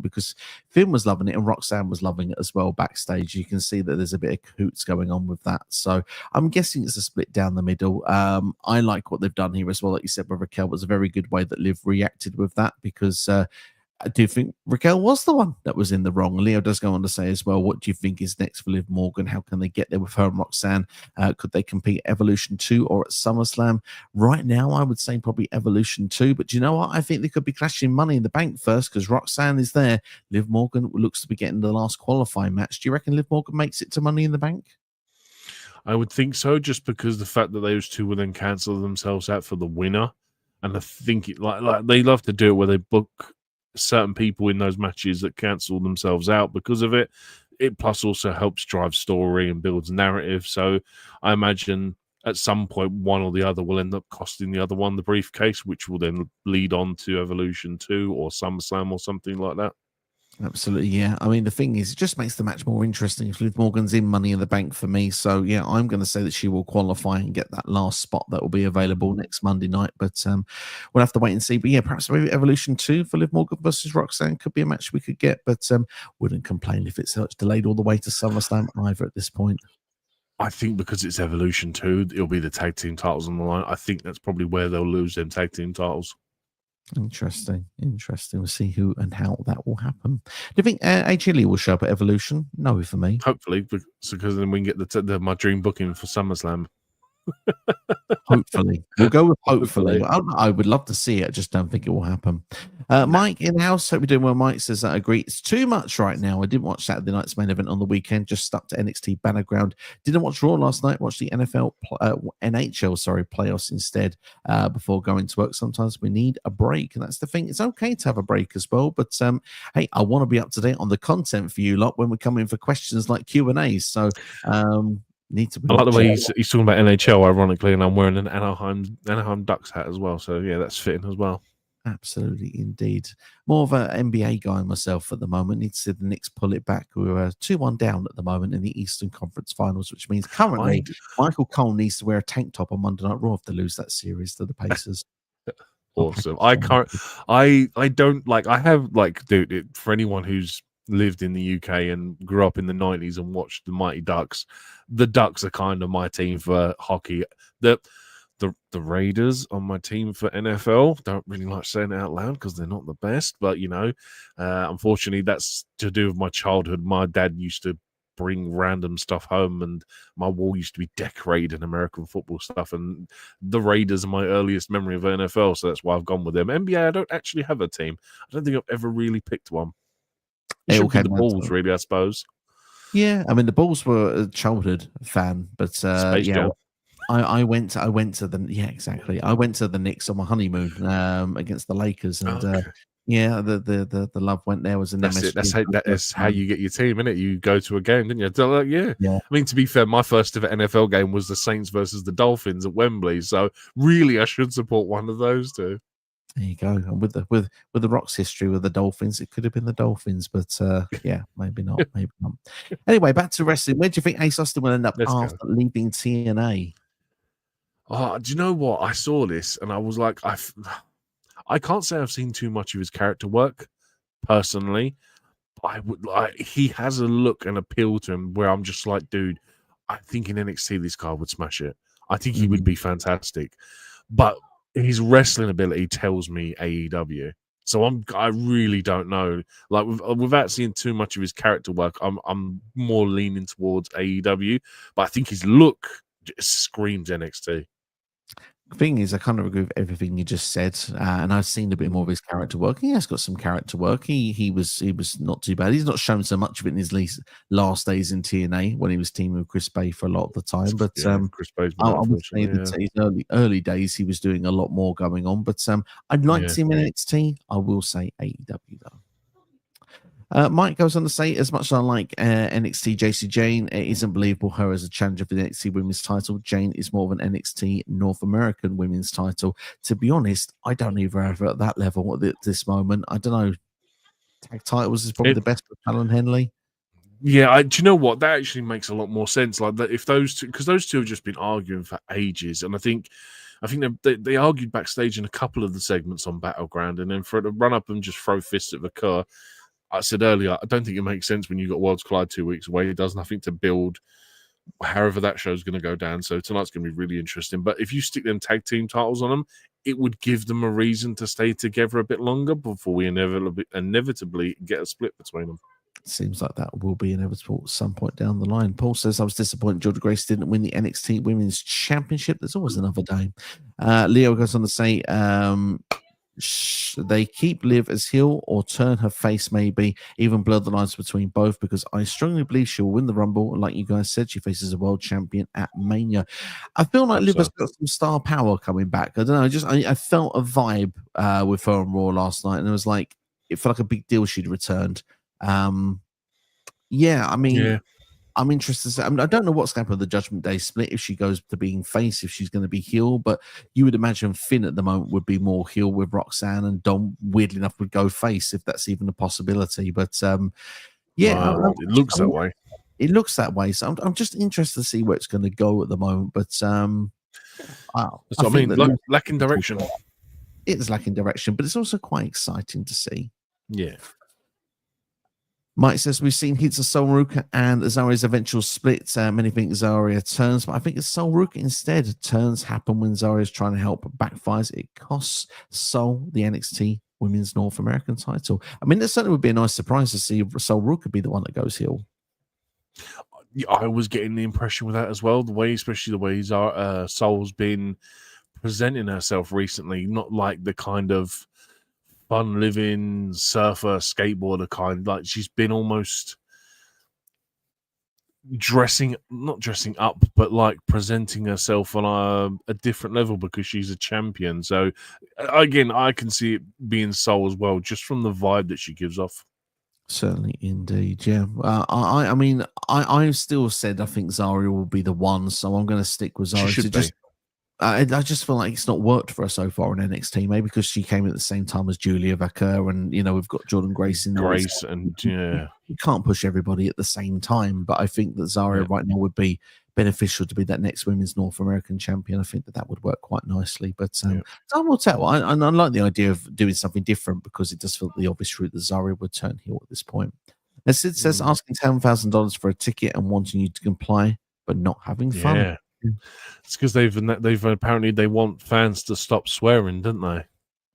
Because Finn was loving it and Roxanne was loving it as well backstage. You can see that there's a bit of cahoots going on with that. So I'm guessing it's a split down the middle. I like what they've done here as well. Like you said, with Raquel, was a very good way that Liv reacted with that, because I do think Raquel was the one that was in the wrong. Leo does go on to say as well, what do you think is next for Liv Morgan? How can they get there with her and Roxanne? Could they compete Evolution 2 or at SummerSlam? Right now, I would say probably Evolution 2. But do you know what? I think they could be clashing Money in the Bank first, because Roxanne is there. Liv Morgan looks to be getting the last qualifying match. Do you reckon Liv Morgan makes it to Money in the Bank? I would think so, just because the fact that those 2 will then cancel themselves out for the winner. And I think like they love to do it where they book certain people in those matches that cancel themselves out because of it. It plus also helps drive story and builds narrative. So I imagine at some point, one or the other will end up costing the other one the briefcase, which will then lead on to Evolution 2 or SummerSlam or something like that. Absolutely, yeah. I mean, the thing is, it just makes the match more interesting if Liv Morgan's in Money in the Bank for me. So, yeah, I'm going to say that she will qualify and get that last spot that will be available next Monday night. But we'll have to wait and see. But yeah, perhaps maybe Evolution 2 for Liv Morgan versus Roxanne could be a match we could get. But wouldn't complain if it's delayed all the way to SummerSlam either at this point. I think because it's Evolution 2, it'll be the tag team titles on the line. I think that's probably where they'll lose them tag team titles. Interesting. We'll see who and how that will happen. Do you think AJ Lee will show up at Evolution? No, for me. Hopefully, because then we can get my dream booking for SummerSlam. Hopefully, we'll go with hopefully. I would love to see it. I just don't think it will happen. Mike in house, hope you're doing well. Mike says, I agree. It's too much right now. I didn't watch Saturday night's main event on the weekend. Just stuck to NXT Battleground. Didn't watch Raw last night. Watched the NHL playoffs instead before going to work. Sometimes we need a break, and that's the thing. It's okay to have a break as well. But hey, I want to be up to date on the content for you lot when we come in for questions like Q&As. So need to be. I like the way he's talking about NHL, ironically, and I'm wearing an Anaheim Ducks hat as well. So yeah, that's fitting as well. Absolutely, indeed. More of an NBA guy myself at the moment. Need to see the Knicks pull it back. We're 2-1 down at the moment in the Eastern Conference Finals, which means currently Michael Cole needs to wear a tank top on Monday Night Raw if they lose that series to the Pacers. Awesome. I don't like. I have like, dude. For anyone who's lived in the UK and grew up in the 90s and watched the Mighty Ducks, the Ducks are kind of my team for hockey. The Raiders on my team for NFL. Don't really like saying it out loud because they're not the best, but unfortunately that's to do with my childhood. My dad used to bring random stuff home, and my wall used to be decorated in American football stuff, and the Raiders are my earliest memory of NFL, so that's why I've gone with them. NBA, I don't actually have a team. I don't think I've ever really picked one. It should be the Bulls, really, I suppose. Yeah, I mean the Bulls were a childhood fan, but I went to the exactly. I went to the Knicks on my honeymoon against the Lakers, and the love went there. Was an MSG. That's how you get your team, isn't it? You go to a game, didn't you? Yeah. I mean, to be fair, my first ever NFL game was the Saints versus the Dolphins at Wembley, so really, I should support one of those two. There you go. And with the Rock's history with the Dolphins, it could have been the Dolphins, but yeah, maybe not. Maybe not. Anyway, back to wrestling. Where do you think Ace Austin will end up after leaving TNA? Oh, do you know what? I saw this and I was like, I can't say I've seen too much of his character work personally. He has a look and appeal to him where I'm just like, dude, I think in NXT this guy would smash it. I think he would be fantastic. But his wrestling ability tells me AEW. So I really don't know. Like without seeing too much of his character work, I'm more leaning towards AEW. But I think his look just screams NXT. Thing is, I kind of agree with everything you just said, and I've seen a bit more of his character work. He has got some character work. He was not too bad. He's not shown so much of it in his last days in TNA when he was teaming with Chris Bay for a lot of the time. But Chris Bay's I would say that his early days he was doing a lot more going on. But I'd like to see him in NXT. I will say AEW though. Mike goes on to say, as much as I like NXT Jacy Jane, it isn't believable her as a challenger for the NXT women's title. Jane is more of an NXT North American women's title. To be honest, I don't even have her at that level at this moment. I don't know. Tag titles is probably the best for Fallon Henley. Yeah, do you know what? That actually makes a lot more sense. Like that, if those two, because those two have just been arguing for ages, and I think they argued backstage in a couple of the segments on Battleground, and then for it to run up and just throw fists at the car. I said earlier, I don't think it makes sense when you've got Worlds Collide 2 weeks away. It does nothing to build however that show's going to go down. So tonight's going to be really interesting. But if you stick them tag team titles on them, it would give them a reason to stay together a bit longer before we inevitably get a split between them. Seems like that will be inevitable at some point down the line. Paul says, I was disappointed Georgia Grace didn't win the NXT Women's Championship. There's always another day. Leo goes on to say, they keep Liv as heel or turn her face, maybe even blur the lines between both, because I strongly believe she will win the Rumble. Like you guys said, she faces a world champion at Mania. I feel like Liv has got some star power coming back. I don't know. I felt a vibe with her on Raw last night, and it was like it felt like a big deal she'd returned. I'm interested. I don't know what's going to happen with the Judgment Day split if she goes to being face, if she's going to be heel, but you would imagine Finn at the moment would be more heel with Roxanne, and Dom, weirdly enough, would go face if that's even a possibility. But yeah, it looks that way. It looks that way. So I'm just interested to see where it's going to go at the moment. But I mean, lacking direction. It is lacking direction, but it's also quite exciting to see. Yeah. Mike says we've seen hits of Sol Ruka and Zarya's eventual split. Many think Zarya turns, but I think it's Sol Ruka instead. Turns happen when Zarya's trying to help, but backfires. It costs Sol the NXT Women's North American title. I mean, it certainly would be a nice surprise to see Sol Ruka be the one that goes heel. I was getting the impression with that as well. Especially the way Sol's been presenting herself recently, not like the kind of fun living surfer skateboarder kind. Like she's been almost not dressing up, but like presenting herself on a different level because she's a champion. So again, I can see it being Sol as well, just from the vibe that she gives off. Certainly, indeed, yeah. I mean, I've still said I think Zarya will be the one, so I'm going to stick with Zarya. She should be. I just feel like it's not worked for her so far in NXT, maybe because she came at the same time as Julia Vacker, and we've got Jordan Grace in there. You can't push everybody at the same time, but I think that Zarya right now would be beneficial to be that next Women's North American champion. I think that would work quite nicely, but time will tell. I like the idea of doing something different because it does feel the obvious route that Zarya would turn heel at this point. As Sid says, asking $10,000 for a ticket and wanting you to comply, but not having fun. Yeah. It's because they've apparently they want fans to stop swearing, don't they?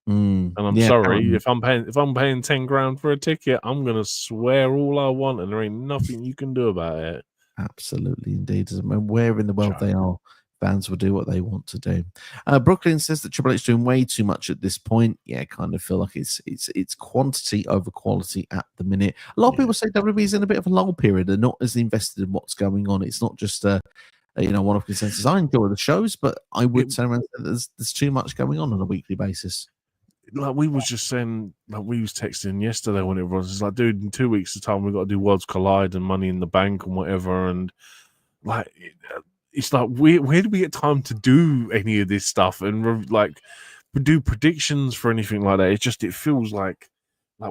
And I'm sorry, if I'm paying $10,000 for a ticket, I'm gonna swear all I want, and there ain't nothing you can do about it. Absolutely, indeed. Doesn't matter where in the world they are, fans will do what they want to do. Brooklyn says that Triple H is doing way too much at this point. Yeah, I kind of feel like it's quantity over quality at the minute. A lot of people say WWE is in a bit of a lull period. They're not as invested in what's going on. It's not just one of consensus. I enjoy the shows, but I would say there's too much going on a weekly basis. Like we was just saying, like we was texting yesterday when it was, it's like, dude, in 2 weeks' time we've got to do Worlds Collide and Money in the Bank and whatever, and like it's like where do we get time to do any of this stuff and like do predictions for anything like that? It feels like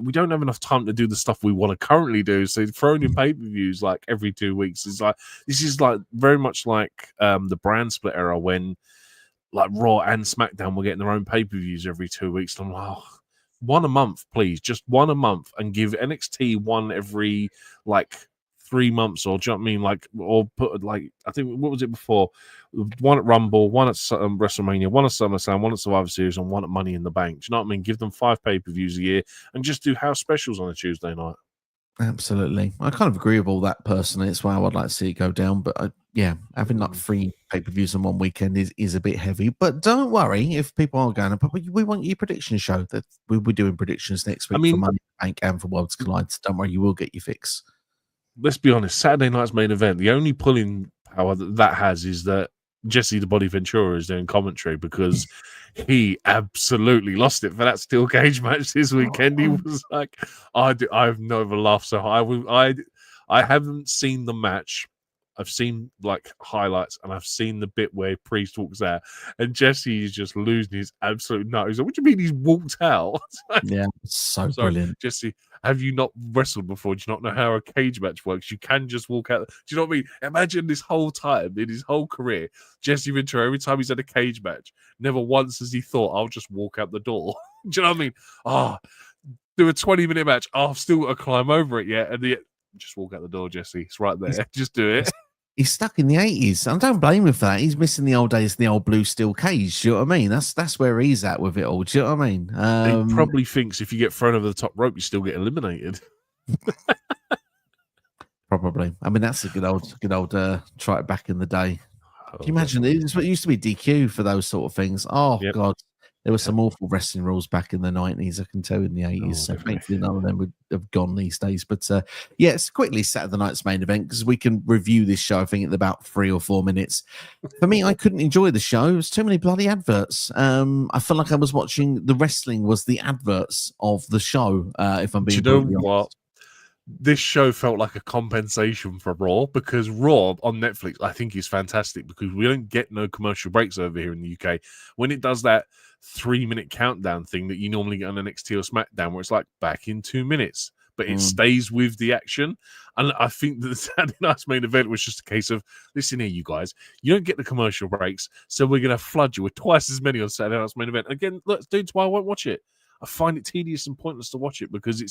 we don't have enough time to do the stuff we want to currently do. So throwing in pay-per-views like every 2 weeks is like, this is like very much like the brand split era when like Raw and SmackDown were getting their own pay-per-views every 2 weeks. And I'm like, one a month, please, just one a month, and give NXT one every like 3 months, or do you know what I mean? Like, or put like, I think, what was it before? One at Rumble, one at WrestleMania, one at SummerSlam, one at Survivor Series, and one at Money in the Bank. Do you know what I mean? Give them 5 pay-per-views a year and just do house specials on a Tuesday night. Absolutely. I kind of agree with all that personally. It's why I would like to see it go down. But having like 3 pay-per-views on one weekend is a bit heavy. But don't worry if people are going, but we want your prediction show that we're doing predictions next week for Money in the Bank and for Worlds Collide. So don't worry, you will get your fix. Let's be honest, Saturday night's main event, the only pulling power that has is that Jesse the Body Ventura is doing commentary because he absolutely lost it for that steel cage match this weekend. He was like, I've never laughed so hard. I haven't seen the match. I've seen like highlights, and I've seen the bit where Priest walks out, and Jesse is just losing his absolute nut. He's like, "What do you mean he's walked out?" Yeah, so brilliant. Jesse, have you not wrestled before? Do you not know how a cage match works? You can just walk out. Do you know what I mean? Imagine this whole time in his whole career, Jesse Ventura, every time he's had a cage match, never once has he thought, "I'll just walk out the door." Do you know what I mean? Do a 20-minute match. I've still got to climb over it yet, and just walk out the door, Jesse. It's right there. Just do it. He's stuck in the 80s. I don't blame him for that. He's missing the old days, the old blue steel cage. Do you know what I mean? That's where he's at with it all. Do you know what I mean? He probably thinks if you get thrown over the top rope, you still get eliminated. Probably. I mean, that's a good old try it back in the day. Can you imagine? It used to be DQ for those sort of things. Oh, yep. God. There were some awful wrestling rules back in the 90s, I can tell, in the 80s. So thankfully, none of them would have gone these days. But it's quickly Saturday night's main event because we can review this show, I think, in about 3 or 4 minutes. For me, I couldn't enjoy the show. It was too many bloody adverts. I felt like I was watching the wrestling was the adverts of the show, if I'm being honest. this show felt like a compensation for Raw, because Raw on Netflix, I think, is fantastic because we don't get no commercial breaks over here in the UK. When it does that 3-minute countdown thing that you normally get on NXT or SmackDown, where it's like back in 2 minutes, but it stays with the action. And I think that the Saturday night's main event was just a case of, listen here, you guys, you don't get the commercial breaks, so we're going to flood you with twice as many on Saturday night's main event. Again, look, dudes, why I won't watch it. I find it tedious and pointless to watch it because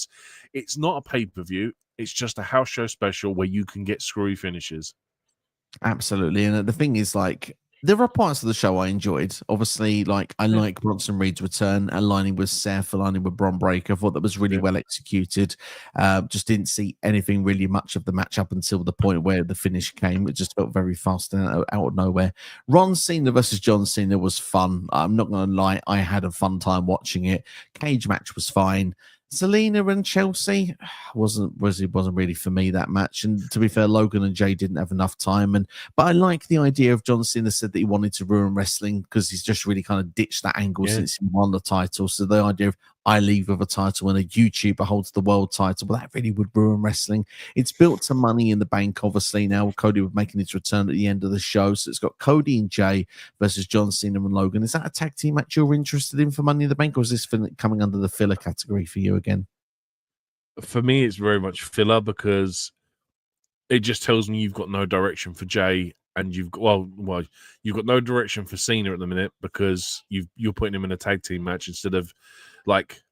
it's not a pay-per-view. It's just a house show special where you can get screwy finishes. Absolutely. And the thing is, like, there are parts of the show I enjoyed. Obviously, like, I like Bronson Reed's return, aligning with Seth, aligning with Bron Breakker. I thought that was really well executed. Just didn't see anything really much of the match up until the point where the finish came. It just felt very fast and out of nowhere. Ron Cena versus John Cena was fun. I'm not going to lie. I had a fun time watching it. Cage match was fine. Selena and Chelsea wasn't really for me, that match. And to be fair, Logan and Jay didn't have enough time. But I like the idea of John Cena said that he wanted to ruin wrestling because he's just really kind of ditched that angle since he won the title. So the idea of I leave with a title and a YouTuber holds the world title, well, that really would ruin wrestling. It's built to Money in the Bank, obviously. Now Cody was making his return at the end of the show. So it's got Cody and Jay versus John Cena and Logan. Is that a tag team match you're interested in for Money in the Bank, or is this coming under the filler category for you again? For me, it's very much filler because it just tells me you've got no direction for Jay, and you've got you've got no direction for Cena at the minute because you're putting him in a tag team match instead of, like,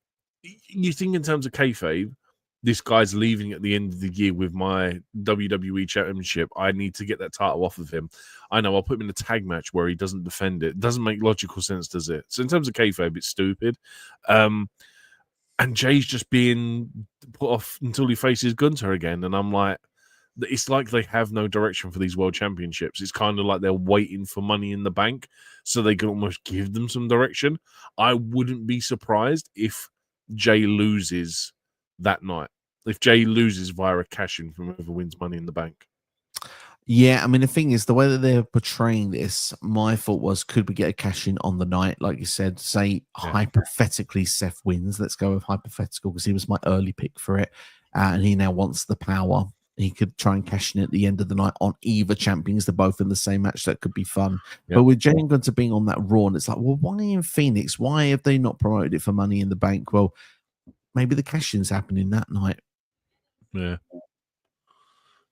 you think in terms of kayfabe, this guy's leaving at the end of the year with my WWE Championship. I need to get that title off of him. I know I'll put him in a tag match where he doesn't defend it. It doesn't make logical sense, does it? So in terms of kayfabe, it's stupid. And Jay's just being put off until he faces Gunther again. And I'm like, it's like they have no direction for these world championships. It's kind of like they're waiting for Money in the Bank so they can almost give them some direction. I wouldn't be surprised if Jay loses that night. If Jay loses via a cash-in from whoever wins Money in the Bank. Yeah, I mean, the thing is, the way that they're portraying this, my thought was, could we get a cash-in on the night? Like you said, say, hypothetically, Seth wins. Let's go with hypothetical because he was my early pick for it. And he now wants the power. He could try and cash in at the end of the night on either champions. They're both in the same match. That could be fun. Yep. But with Jay and Gunther being on that Raw, and it's like, well, why in Phoenix? Why have they not promoted it for Money in the Bank? Well, maybe the cash-in's happening that night. Yeah.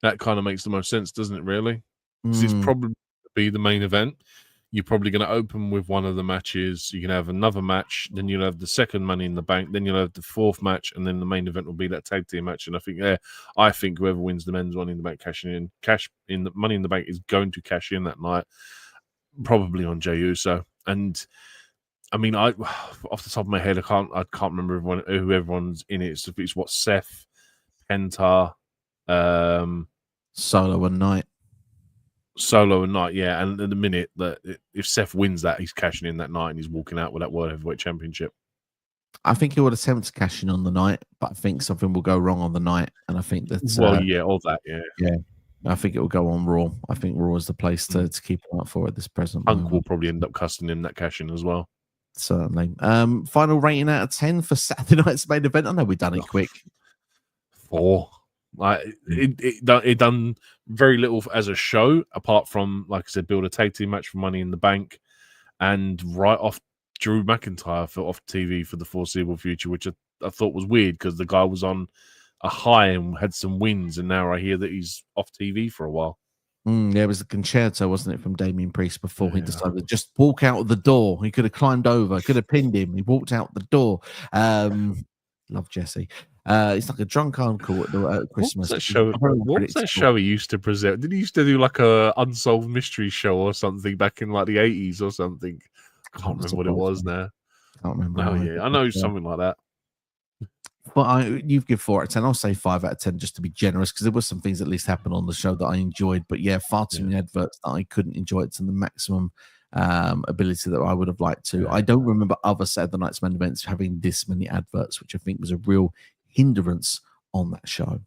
That kind of makes the most sense, doesn't it, really? Because it's probably going to be the main event. You're probably going to open with one of the matches. You can have another match. Then you'll have the second Money in the Bank. Then you'll have the fourth match. And then the main event will be that tag team match. And I think whoever wins the men's Money in the Bank the Money in the Bank is going to cash in that night, probably on Jey Uso. And I mean, off the top of my head, I can't remember who everyone's in it. It's what, Seth, Penta, Solo and Knight, yeah. And at the minute that if Seth wins that, he's cashing in that night and he's walking out with that World Heavyweight Championship. I think he would attempt to cash in on the night, but I think something will go wrong on the night, and I think that yeah. I think it will go on Raw. I think Raw is the place to keep an eye for at this present Punk moment. will probably end up custing in that cash in as well. Certainly. Final rating out of 10 for Saturday night's main event. I know we've done it quick. 4. Like it done very little as a show, apart from, like I said, build a tag team match for Money in the Bank and write off Drew McIntyre off TV for the foreseeable future, which I thought was weird because the guy was on a high and had some wins, and now I hear that he's off TV for a while. Yeah, it was the concerto, wasn't it, from Damien Priest before he decided to just walk out of the door. He could have climbed over, could have pinned him. He walked out the door. Love Jesse. It's like a drunk uncle at Christmas. What was that show he used to present? Did he used to do like a unsolved mystery show or something back in like the 80s or something? I can't remember what it was now. Can't remember. Oh yeah, I know something like that. But you give 4 out of 10. I'll say 5 out of 10 just to be generous, because there were some things at least happened on the show that I enjoyed. But yeah, far too many adverts that I couldn't enjoy it to the maximum ability that I would have liked to. I don't remember other Saturday Night's main events having this many adverts, which I think was a real hindrance on that show.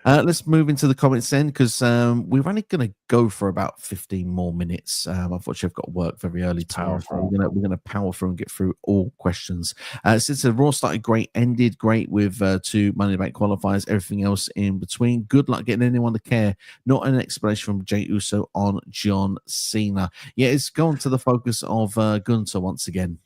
Let's move into the comments then, because we're only going to go for about 15 more minutes. Unfortunately, I've got work very early tomorrow, so we're gonna power through and get through all questions. Since the Raw started great, ended great with 2 Money in the Bank qualifiers, everything else in between. Good luck getting anyone to care. Not an explanation from Jey Uso on John Cena. Yeah, it's gone to the focus of Gunther once again.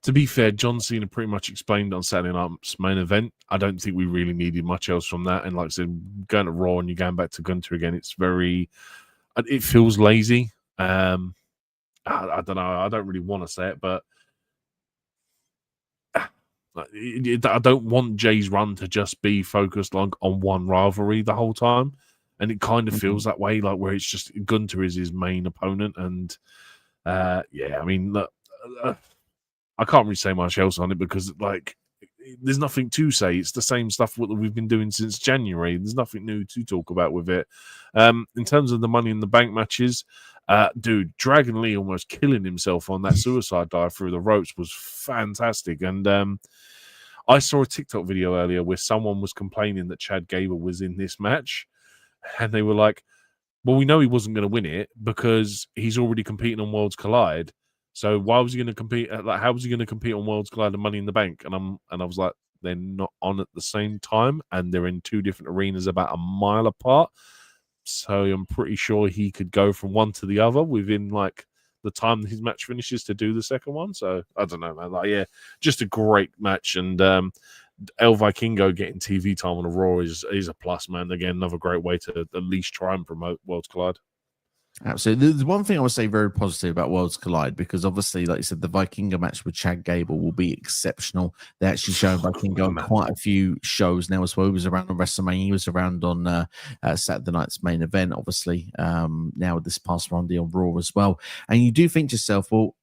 To be fair, John Cena pretty much explained on Saturday night's main event. I don't think we really needed much else from that. And like I said, going to Raw and you're going back to Gunther again, it feels lazy. I don't know. I don't really want to say it, but I don't want Jay's run to just be focused on one rivalry the whole time. And it kind of feels that way, like where it's just Gunther is his main opponent. And yeah, I mean, look, I can't really say much else on it because, like, there's nothing to say. It's the same stuff that we've been doing since January. There's nothing new to talk about with it. In terms of the Money in the Bank matches, dude, Dragon Lee almost killing himself on that suicide dive through the ropes was fantastic. And I saw a TikTok video earlier where someone was complaining that Chad Gable was in this match. And they were like, well, we know he wasn't going to win it because he's already competing on Worlds Collide. So why was he going to compete? Like, how was he going to compete on Worlds Collide and Money in the Bank? And I was like, they're not on at the same time, and they're in 2 different arenas about a mile apart. So I'm pretty sure he could go from one to the other within like the time his match finishes to do the second one. So I don't know, man. Like, yeah, just a great match, and El Vikingo getting TV time on a Raw is a plus, man. Again, another great way to at least try and promote Worlds Collide. Absolutely. There's one thing I would say very positive about Worlds Collide, because obviously, like you said, the Vikingo match with Chad Gable will be exceptional. They're actually showing Vikingo on quite a few shows now as well. He was around on WrestleMania. He was around on Saturday night's main event, obviously. Now this past Monday on Raw as well. And you do think to yourself, well,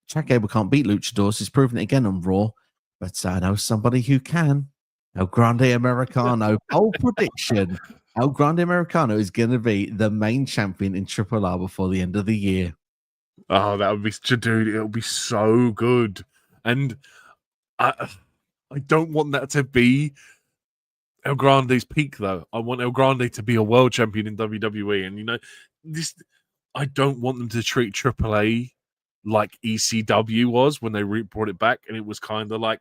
Chad Gable can't beat Luchadors. He's proven it again on Raw. But I know somebody who can. El Grande Americano. Bold prediction. El Grande Americano is going to be the main champion in Triple R before the end of the year. Oh, that would be, dude, it'll be so good. And I don't want that to be El Grande's peak, though. I want El Grande to be a world champion in WWE. And, you know, I don't want them to treat AAA like ECW was when they brought it back. And it was kind of like,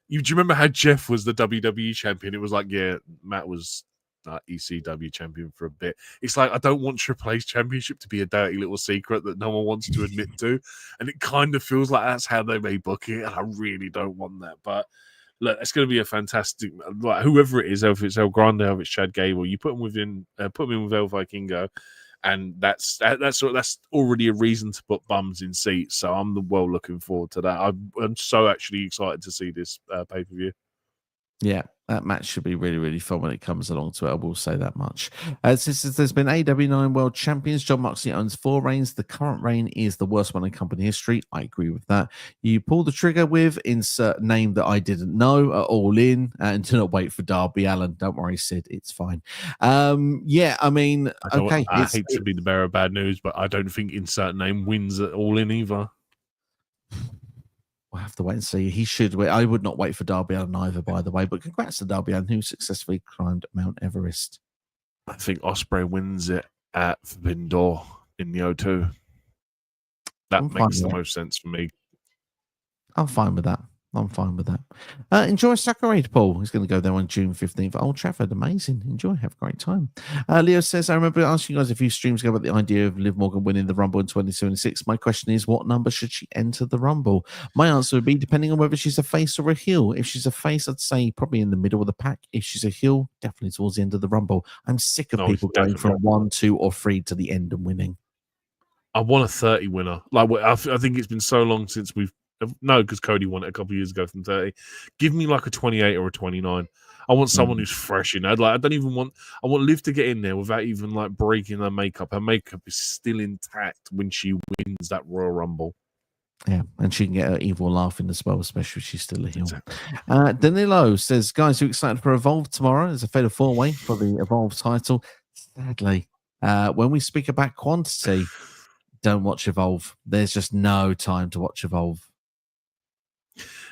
do you remember how Jeff was the WWE champion? It was like, yeah, Matt was ECW champion for a bit. It's like, I don't want AAA's championship to be a dirty little secret that no one wants to admit to. And it kind of feels like that's how they may book it. And I really don't want that. But look, it's going to be a fantastic, like, whoever it is, if it's El Grande, if it's Chad Gable, you put him in with El Vikingo. And that's already a reason to put bums in seats. So I'm well looking forward to that. I'm so actually excited to see this pay-per-view. Yeah, that match should be really, really fun when it comes along to it. I will say that much. Since there's been AEW 9 World Champions, Jon Moxley owns 4 reigns. The current reign is the worst one in company history. I agree with that. You pull the trigger with insert name that I didn't know, All In, and do not wait for Darby Allin. Don't worry, Sid. It's fine. Yeah, I mean, okay. I hate to be the bearer of bad news, but I don't think insert name wins at All In either. We'll have to wait and see. He should wait. I would not wait for Darby Allin either, by the way. But congrats to Darby Allin, who successfully climbed Mount Everest. I think Ospreay wins it at Forbidden Door in the O2. That makes the most sense for me. I'm fine with that. Enjoy Sakurade, Paul. He's going to go there on June 15th. Old Trafford, amazing. Enjoy, have a great time. Leo says, I remember asking you guys a few streams ago about the idea of Liv Morgan winning the Rumble in 2026. My question is, what number should she enter the Rumble? My answer would be depending on whether she's a face or a heel. If she's a face, I'd say probably in the middle of the pack. If she's a heel, definitely towards the end of the Rumble. I'm sick of people going from 1, 2, or 3 to the end and winning. I want a 30 winner. Like, I think it's been so long since we've. No, because Cody won it a couple of years ago from 30. Give me like a 28 or a 29. I want someone who's fresh, you know. Like, I want Liv to get in there without even like breaking her makeup. Her makeup is still intact when she wins that Royal Rumble. Yeah, and she can get her evil laughing as well, especially if she's still a heel. Exactly. Danilo says, guys, are you excited for Evolve tomorrow? There's a fatal 4-way for the Evolve title. Sadly, when we speak about quantity, don't watch Evolve. There's just no time to watch Evolve.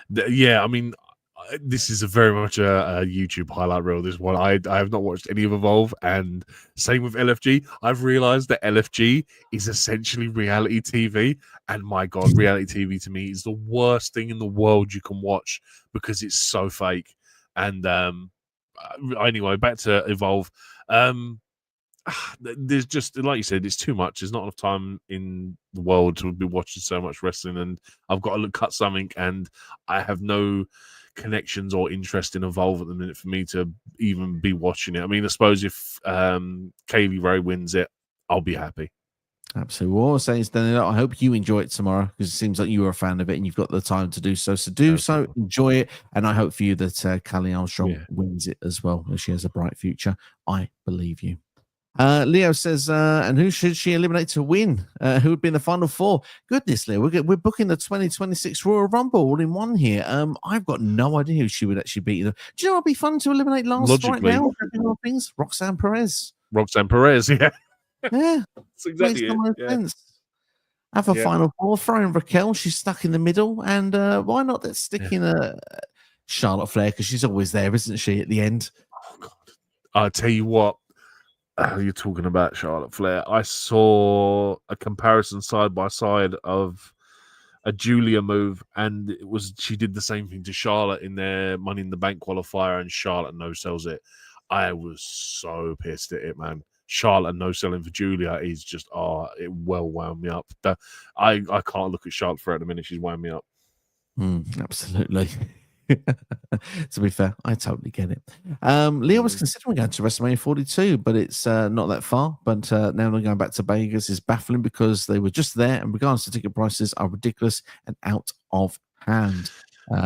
Yeah, I mean, this is a very much a YouTube highlight reel. This one, I have not watched any of Evolve, and same with LFG. I've realized that LFG is essentially reality TV, and my God, reality TV to me is the worst thing in the world you can watch because it's so fake. And anyway, back to Evolve. There's just, like you said, it's too much. There's not enough time in the world to be watching so much wrestling, and I've got to cut something, and I have no connections or interest in Evolve at the minute for me to even be watching it. I mean, I suppose if Kaylee Ray wins it, I'll be happy. Absolutely. What I was saying is, Daniel, I hope you enjoy it tomorrow because it seems like you are a fan of it and you've got the time to do so. So do so, enjoy it. And I hope for you that Callie Armstrong wins it as well, as she has a bright future. I believe you. Leo says, and who should she eliminate to win? Who would be in the final four? Goodness, Leo, we're booking the 2026 Royal Rumble all in one here. I've got no idea who she would actually beat. Do you know what'd be fun to eliminate last right now? Things? Roxanne Perez. Roxanne Perez, yeah. Yeah. That's exactly it. Yeah. Have a final four, throw in Raquel, she's stuck in the middle, and why not let's stick in Charlotte Flair, because she's always there, isn't she, at the end? Oh, God. I'll tell you what. You're talking about Charlotte Flair. I saw a comparison side by side of a Julia move, and she did the same thing to Charlotte in their Money in the Bank qualifier, and Charlotte no sells it. I was so pissed at it, man. Charlotte no selling for Julia is just it well wound me up. I can't look at Charlotte Flair at the minute. She's wound me up. Absolutely. To be fair, I totally get it. Leo was considering going to WrestleMania 42, but it's not that far. But now they're going back to Vegas is baffling because they were just there, and regardless of ticket prices are ridiculous and out of hand.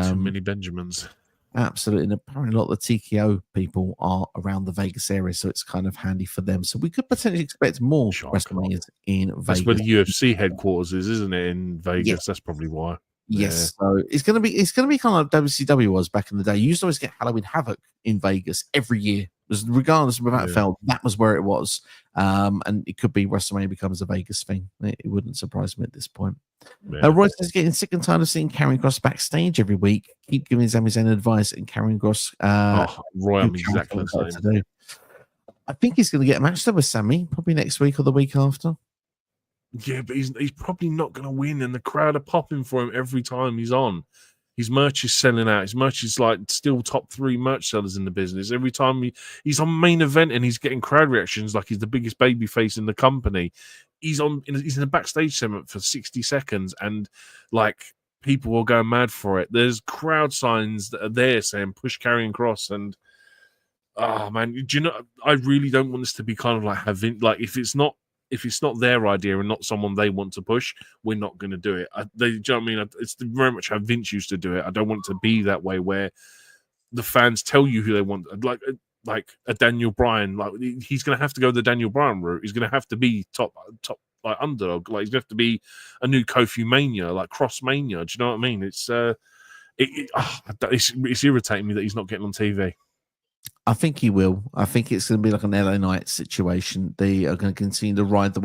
Too many Benjamins. Absolutely. And apparently a lot of the TKO people are around the Vegas area, so it's kind of handy for them. So we could potentially expect more WrestleManias in Vegas. That's where the UFC headquarters is, isn't it? In Vegas. Yes. That's probably why. Yes, so it's gonna be kind of like WCW was back in the day. You used to always get Halloween Havoc in Vegas every year. Regardless of without fail, that was where it was. And it could be WrestleMania becomes a Vegas thing. It wouldn't surprise me at this point. Yeah. Royce is getting sick and tired of seeing Karrion Kross backstage every week. Keep giving Sami Zayn advice, and Karrion Kross. Roy, I'm exactly the same. I think he's going to get a match there with Sami probably next week or the week after. Yeah, but he's probably not going to win, and the crowd are popping for him every time he's on. His merch is selling out. His merch is like still top 3 merch sellers in the business. Every time he's on main event and he's getting crowd reactions like he's the biggest baby face in the company. He's in a backstage segment for 60 seconds and like people are going mad for it. There's crowd signs that are there saying push Karrion Kross, and oh man, do you know, I really don't want this to be kind of like having like if it's not their idea and not someone they want to push, we're not going to do it. Do you know what I mean? It's very much how Vince used to do it. I don't want it to be that way where the fans tell you who they want. Like a Daniel Bryan, like he's going to have to go the Daniel Bryan route. He's going to have to be top like underdog. Like he's going to have to be a new Kofi Mania, like Cross Mania. Do you know what I mean? It's irritating me that he's not getting on TV. I think he will. I think it's going to be like an LA Knight situation. They are going to continue to ride the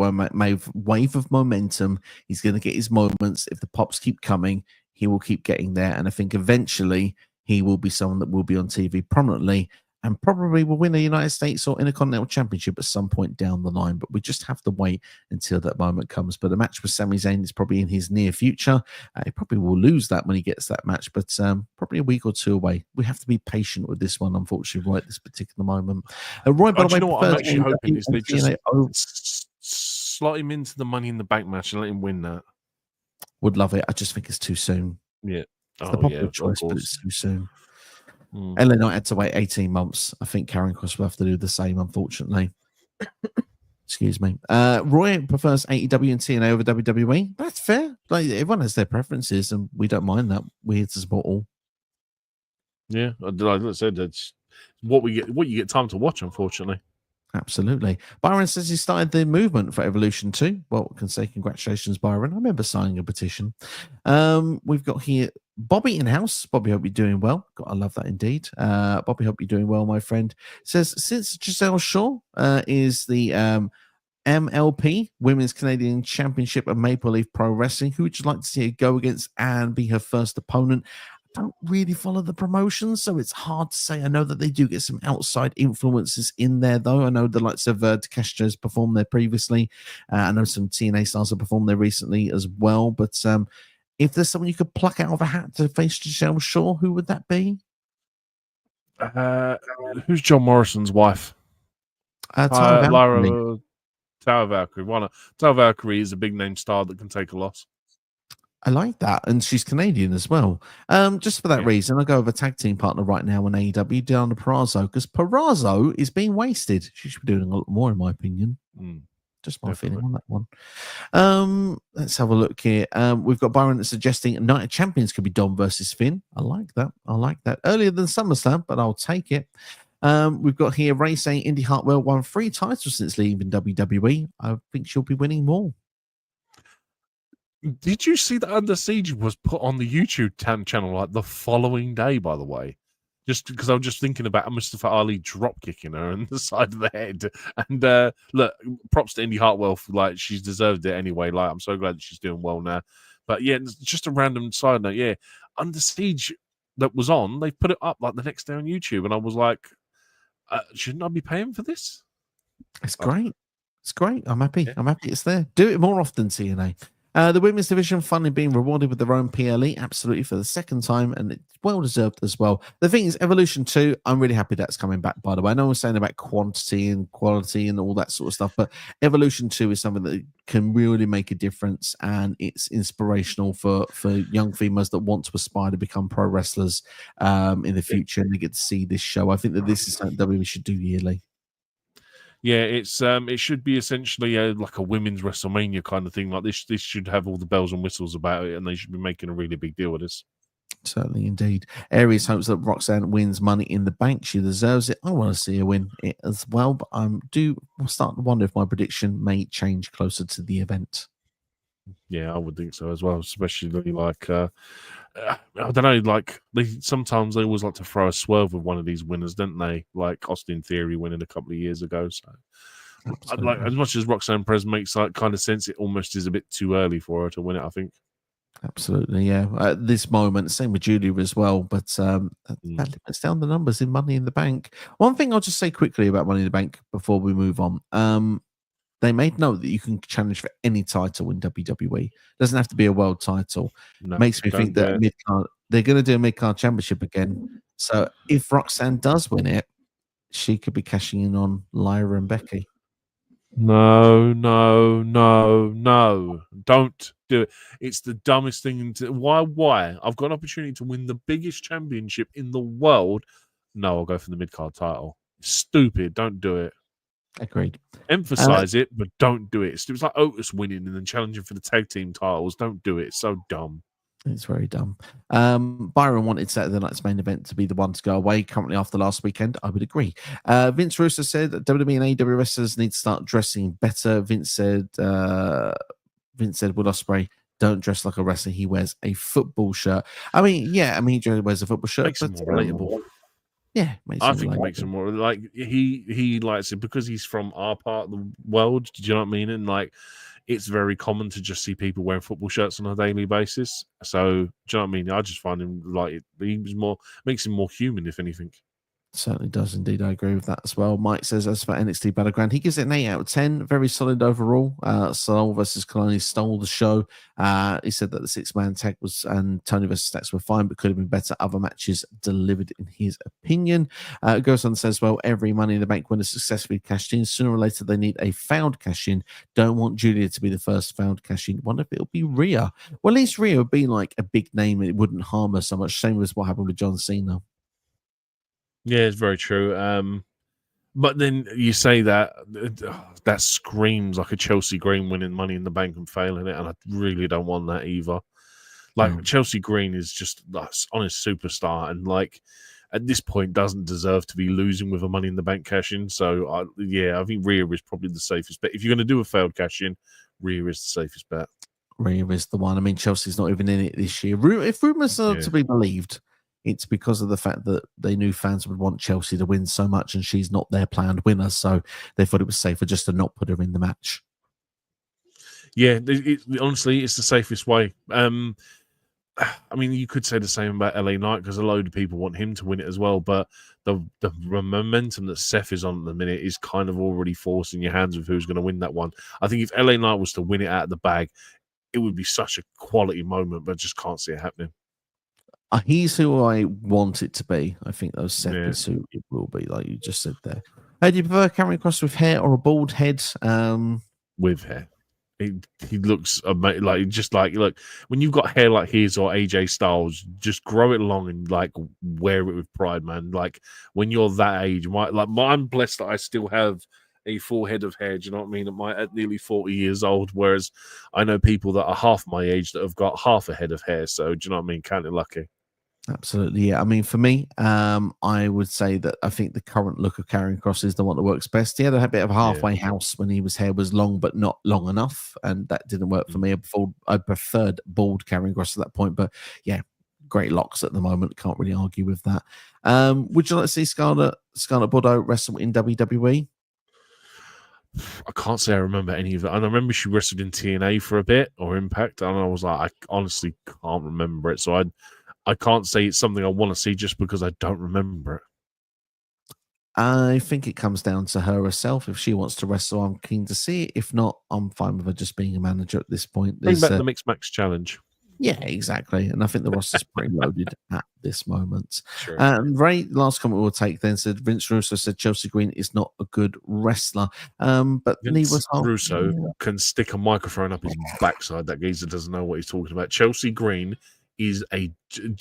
wave of momentum. He's going to get his moments. If the pops keep coming, he will keep getting there. And I think eventually he will be someone that will be on TV prominently and probably will win a United States or Intercontinental Championship at some point down the line. But we just have to wait until that moment comes. But a match with Sami Zayn is probably in his near future. He probably will lose that when he gets that match, but probably a week or two away. We have to be patient with this one, unfortunately, right at this particular moment. Roy, by the way, you know what I'm actually hoping is they just slot him into the Money in the Bank match and let him win that. Would love it. I just think it's too soon. Yeah. It's the popular choice, but it's too soon. LA Knight had to wait 18 months. I think Karrion Kross will have to do the same, unfortunately. Excuse me. Roy prefers AEW and TNA over WWE. That's fair. Like everyone has their preferences, and we don't mind that. We're here to support all. Yeah, like I said, that's what we get. What you get time to watch, unfortunately. Absolutely. Byron says he started the movement for Evolution 2. Well, I can say congratulations, Byron. I remember signing a petition. We've got here Bobby in house. Bobby, hope you're doing well. God, I love that indeed. Bobby, hope you're doing well, my friend. Says, since Giselle Shaw is the MLP, Women's Canadian Championship of Maple Leaf Pro Wrestling, who would you like to see her go against and be her first opponent? don't really follow the promotions, so it's hard to say. I know that they do get some outside influences in there, though. I know the likes of Takeshita's performed there previously. I know some TNA stars have performed there recently as well. But if there's someone you could pluck out of a hat to face Giselle Shaw, who would that be? Who's John Morrison's wife? Lyra Tower Valkyrie. Why not? Tower Valkyrie is a big name star that can take a loss. I like that, and she's Canadian as well. Just for that reason, I go with a tag team partner right now in AEW, Deonna Purrazzo, because Purrazzo is being wasted. She should be doing a lot more, in my opinion. Just my feeling on that one. Let's have a look here. We've got Byron suggesting Night of Champions could be Dom versus Finn. I like that. I like that. Earlier than SummerSlam, but I'll take it. We've got here Ray saying Indy Hartwell won 3 titles since leaving WWE. I think she'll be winning more. Did you see that Under Siege was put on the YouTube channel like the following day, by the way? Just because I was just thinking about Mustafa Ali drop kicking her on the side of the head. And look, props to Indy Hartwell for like she's deserved it anyway. Like I'm so glad that she's doing well now. But yeah, just a random side note. Yeah, Under Siege that was on, they put it up like the next day on YouTube, and I was like, shouldn't I be paying for this? It's great. It's great. I'm happy. I'm happy it's there. Do it more often, TNA. The women's division finally being rewarded with their own PLE, absolutely, for the second time, and it's well deserved as well. The thing is, Evolution 2, I'm really happy that's coming back, by the way. I know we're saying about quantity and quality and all that sort of stuff, but Evolution 2 is something that can really make a difference, and it's inspirational for young females that want to aspire to become pro wrestlers in the future, and they get to see this show. I think that this is something WWE should do yearly. Yeah, it should be essentially like a women's WrestleMania kind of thing. Like this should have all the bells and whistles about it, and they should be making a really big deal of this. Certainly, indeed. Aries hopes that Roxanne wins Money in the Bank. She deserves it. I want to see her win it as well, but I'm starting to wonder if my prediction may change closer to the event. Yeah, I would think so as well, especially like I don't know, like sometimes they always like to throw a swerve with one of these winners, don't they? Like Austin Theory winning a couple of years ago. So, like as much as Roxanne Perez makes like kind of sense, it almost is a bit too early for her to win it. I think. Absolutely, yeah. At this moment, same with Julia as well, but that limits down the numbers in Money in the Bank. One thing I'll just say quickly about Money in the Bank before we move on. They made note that you can challenge for any title in WWE. Doesn't have to be a world title. No, makes me think that mid-card, they're going to do a mid-card championship again. So if Roxanne does win it, she could be cashing in on Lyra and Becky. No. Don't do it. It's the dumbest thing. Why? I've got an opportunity to win the biggest championship in the world. No, I'll go for the mid-card title. Stupid. Don't do it. Agreed. Emphasize it, but don't do it. It was like Otis winning and then challenging for the tag team titles. Don't do it. It's so dumb. It's very dumb. Byron wanted Saturday night's main event to be the one to go away. Currently, after last weekend, I would agree. Vince Russo said that WWE and AEW wrestlers need to start dressing better. Vince said, Will Ospreay, don't dress like a wrestler. He wears a football shirt. I mean, he wears a football shirt. Makes him more relatable. Yeah, I think it makes him more like he likes it because he's from our part of the world. Do you know what I mean? And like, it's very common to just see people wearing football shirts on a daily basis. So, do you know what I mean? I just find him like makes him more human, if anything. Certainly does indeed. I agree with that as well. Mike says, as for NXT Battleground, he gives it an 8 out of 10. Very solid overall. Sol versus Kalani stole the show. He said that the 6-man tag and Tony versus Stacks were fine, but could have been better. Other matches delivered in his opinion. Goes on and says, well, every Money in the Bank winner successfully cashed in. Sooner or later, they need a failed cash in. Don't want Julia to be the first failed cash in. Wonder if it'll be Rhea. Well, at least Rhea would be like a big name and it wouldn't harm her so much. Same as what happened with John Cena. Yeah, it's very true. But then you say that screams like a Chelsea Green winning Money in the Bank and failing it, and I really don't want that either. Like Chelsea Green is just on his superstar, and like at this point doesn't deserve to be losing with a Money in the Bank cash in. So I think Rhea is probably the safest bet. If you're going to do a failed cash in, Rhea is the safest bet. Rhea is the one. I mean, Chelsea's not even in it this year. If rumors are to be believed, it's because of the fact that they knew fans would want Chelsea to win so much, and she's not their planned winner, so they thought it was safer just to not put her in the match. Yeah, honestly, it's the safest way. I mean, you could say the same about LA Knight because a load of people want him to win it as well. But the momentum that Seth is on at the minute is kind of already forcing your hands with who's going to win that one. I think if LA Knight was to win it out of the bag, it would be such a quality moment, but I just can't see it happening. He's who I want it to be. I think those Seth Yeah. is who it will be, like you just said there. Do you prefer Cameron Cross with hair or a bald head? With hair. He looks amazing. Like, just like, look, when you've got hair like his or AJ Styles, just grow it long and like wear it with pride, man. Like, when you're that age, I'm blessed that I still have a full head of hair. Do you know what I mean? At nearly 40 years old, whereas I know people that are half my age that have got half a head of hair. So, do you know what I mean? Kind of lucky. Absolutely, yeah. I mean, for me, I would say that I think the current look of Karrion Kross is the one that works best. He had a bit of a halfway house when his hair was long, but not long enough, and that didn't work for me. I preferred bald Karrion Kross at that point, but yeah, great locks at the moment. Can't really argue with that. Would you like to see Scarlett Bordeaux wrestle in WWE? I can't say I remember any of it. And I remember she wrestled in TNA for a bit or Impact, and I was like, I honestly can't remember it. So I can't say it's something I want to see just because I don't remember it. I think it comes down to her herself. If she wants to wrestle, I'm keen to see it. If not, I'm fine with her just being a manager at this point. Bring back the Mixed Match Challenge. Yeah, exactly. And I think the roster's pretty loaded at this moment. Sure. Ray, last comment we'll take then said Vince Russo said Chelsea Green is not a good wrestler. But Vince Russo can stick a microphone up his backside. That geezer doesn't know what he's talking about. Chelsea Green is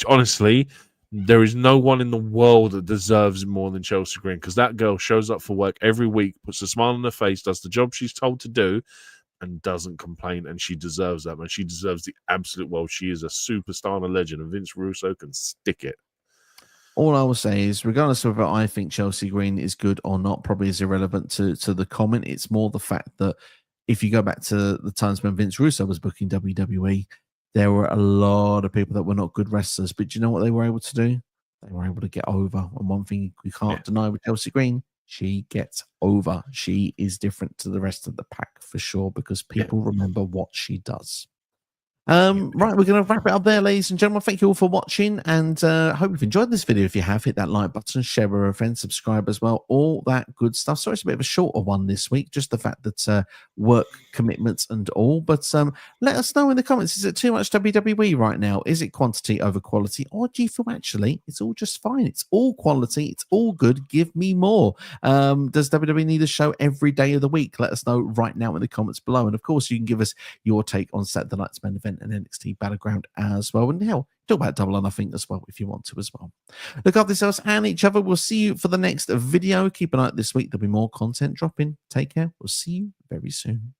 honestly, there is no one in the world that deserves more than Chelsea Green, because that girl shows up for work every week, puts a smile on her face, does the job she's told to do, and doesn't complain, and she deserves that, man. She deserves the absolute world. She is a superstar and a legend, and Vince Russo can stick it. All I will say is, regardless of whether I think Chelsea Green is good or not, probably is irrelevant to the comment. It's more the fact that if you go back to the times when Vince Russo was booking WWE, there were a lot of people that were not good wrestlers, but do you know what they were able to do? They were able to get over. And one thing we can't deny with Chelsea Green, she gets over. She is different to the rest of the pack for sure, because people remember what she does. Right, we're going to wrap it up there, ladies and gentlemen. Thank you all for watching, and hope you've enjoyed this video. If you have, hit that like button, share with a friend, subscribe as well, all that good stuff. Sorry, it's a bit of a shorter one this week, just the fact that work commitments and all. But let us know in the comments, is it too much WWE right now? Is it quantity over quality, or do you feel actually it's all just fine? It's all quality, it's all good, give me more. Does WWE need a show every day of the week? Let us know right now in the comments below, and of course you can give us your take on Saturday night's main event and NXT Battleground as well. And hell, talk about Double or Nothing as well if you want to as well. Look after yourselves and each other. We'll see you for the next video. Keep an eye out this week. There'll be more content dropping. Take care. We'll see you very soon.